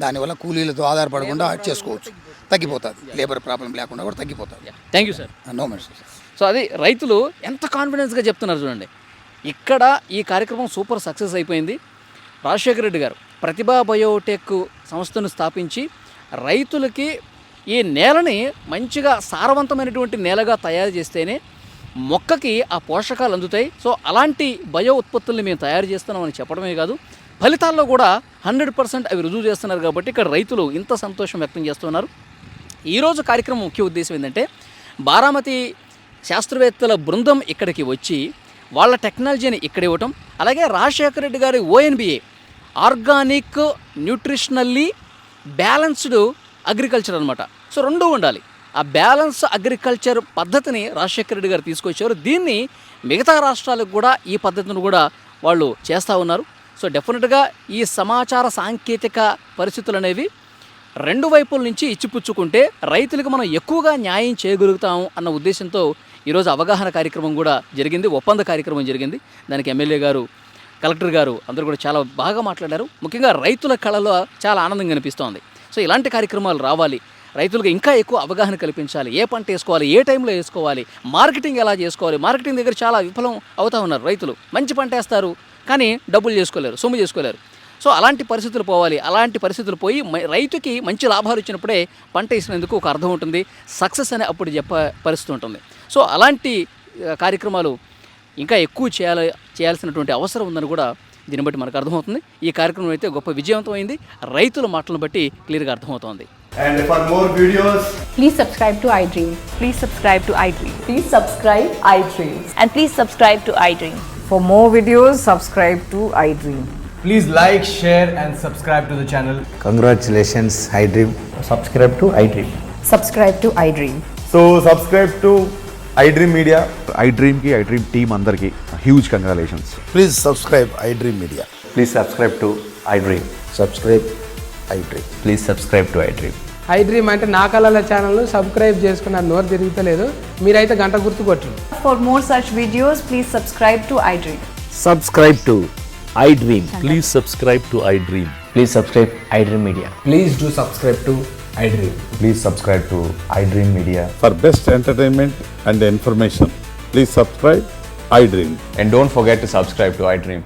దానివల్ల కూలీలతో ఆధారపడకుండా చేసుకోవచ్చు, తగ్గిపోతుంది. లేబర్ ప్రాబ్లం లేకుండా కూడా తగ్గిపోతుంది. Thank you sir. No message. So అది రైతులు ఎంత కాన్ఫిడెన్స్గా చెప్తున్నారు చూడండి. ఇక్కడ ఈ కార్యక్రమం సూపర్ సక్సెస్ అయిపోయింది. రాజశేఖర రెడ్డి గారు ప్రతిభా బయోటెక్ సంస్థను స్థాపించి రైతులకి ఈ నేలని మంచిగా సారవంతమైనటువంటి నేలగా తయారు చేస్తేనే మొక్కకి ఆ పోషకాలు అందుతాయి. సో అలాంటి బయో ఉత్పత్తుల్ని మేము తయారు చేస్తున్నామని చెప్పడమే కాదు, ఫలితాల్లో కూడా 100% అవి రుజువు చేస్తున్నారు. కాబట్టి ఇక్కడ రైతులు ఇంత సంతోషం వ్యక్తం చేస్తున్నారు. ఈరోజు కార్యక్రమం ముఖ్య ఉద్దేశం ఏంటంటే బారామతి శాస్త్రవేత్తల బృందం ఇక్కడికి వచ్చి వాళ్ళ టెక్నాలజీని ఇక్కడ ఇవ్వటం, అలాగే రాజశేఖర రెడ్డి గారి ONBA organic nutritionally balanced agriculture అనమాట. సో రెండూ ఉండాలి. ఆ బ్యాలెన్స్ అగ్రికల్చర్ పద్ధతిని రాజశేఖర రెడ్డి గారు తీసుకొచ్చారు. దీన్ని మిగతా రాష్ట్రాలకు కూడా ఈ పద్ధతిని కూడా వాళ్ళు చేస్తూ ఉన్నారు. సో డెఫినెట్గా ఈ సమాచార సాంకేతిక పరిస్థితులు అనేవి రెండు వైపుల నుంచి ఇచ్చిపుచ్చుకుంటే రైతులకు మనం ఎక్కువగా న్యాయం చేయగలుగుతాము అన్న ఉద్దేశంతో ఈరోజు అవగాహన కార్యక్రమం కూడా జరిగింది, ఒప్పంద కార్యక్రమం జరిగింది. దానికి ఎమ్మెల్యే గారు, కలెక్టర్ గారు అందరూ కూడా చాలా బాగా మాట్లాడారు. ముఖ్యంగా రైతుల కళలో చాలా ఆనందం కనిపిస్తోంది. సో ఇలాంటి కార్యక్రమాలు రావాలి, రైతులకు ఇంకా ఎక్కువ అవగాహన కల్పించాలి. ఏ పంట వేసుకోవాలి, ఏ టైంలో వేసుకోవాలి, మార్కెటింగ్ ఎలా చేసుకోవాలి. మార్కెటింగ్ దగ్గర చాలా విఫలం అవుతూ ఉన్నారు రైతులు. మంచి పంట వేస్తారు కానీ డబ్బులు చేసుకోలేరు, సొమ్ము చేసుకోలేరు. సో అలాంటి పరిస్థితులు పోవాలి. అలాంటి పరిస్థితులు పోయి రైతుకి మంచి లాభాలు ఇచ్చినప్పుడే పంట వేసినందుకు ఒక అర్థం ఉంటుంది, సక్సెస్ అనే అప్పుడు చెప్పే పరిస్థితి ఉంటుంది. సో అలాంటి కార్యక్రమాలు ఇంకా ఎక్కువ చేయాల్సినటువంటి అవసరం ఉందని కూడా దీన్ని బట్టి మనకు అర్థమవుతుంది. ఈ కార్యక్రమం అయితే గొప్ప విజయవంతమైంది, రైతుల మాటలను బట్టి క్లియర్గా అర్థమవుతోంది. And for more videos, please subscribe to iDream. please subscribe to iDream. Please subscribe iDream. And please subscribe to iDream. For more videos, subscribe to iDream. Please like, share and subscribe to the channel. Congratulations, iDream. Subscribe to iDream. Subscribe to iDream. So subscribe to iDream Media. iDream ki iDream team andarki huge congratulations. Please subscribe iDream Media. Please subscribe to iDream. Subscribe iDream. Please subscribe to iDream. iDream అంటే నా కళల ఛానల్ను subscribe చేసుకున్న నోరు తిరుగుతలేదు, మీరైతే గంట గుర్తు కొట్టండి. For more such videos, please subscribe to iDream. Subscribe to iDream. Please subscribe to iDream. Please subscribe iDream Media. Please do subscribe to iDream. Please subscribe to iDream Media. For best entertainment and information, please subscribe iDream. And don't forget to subscribe to iDream.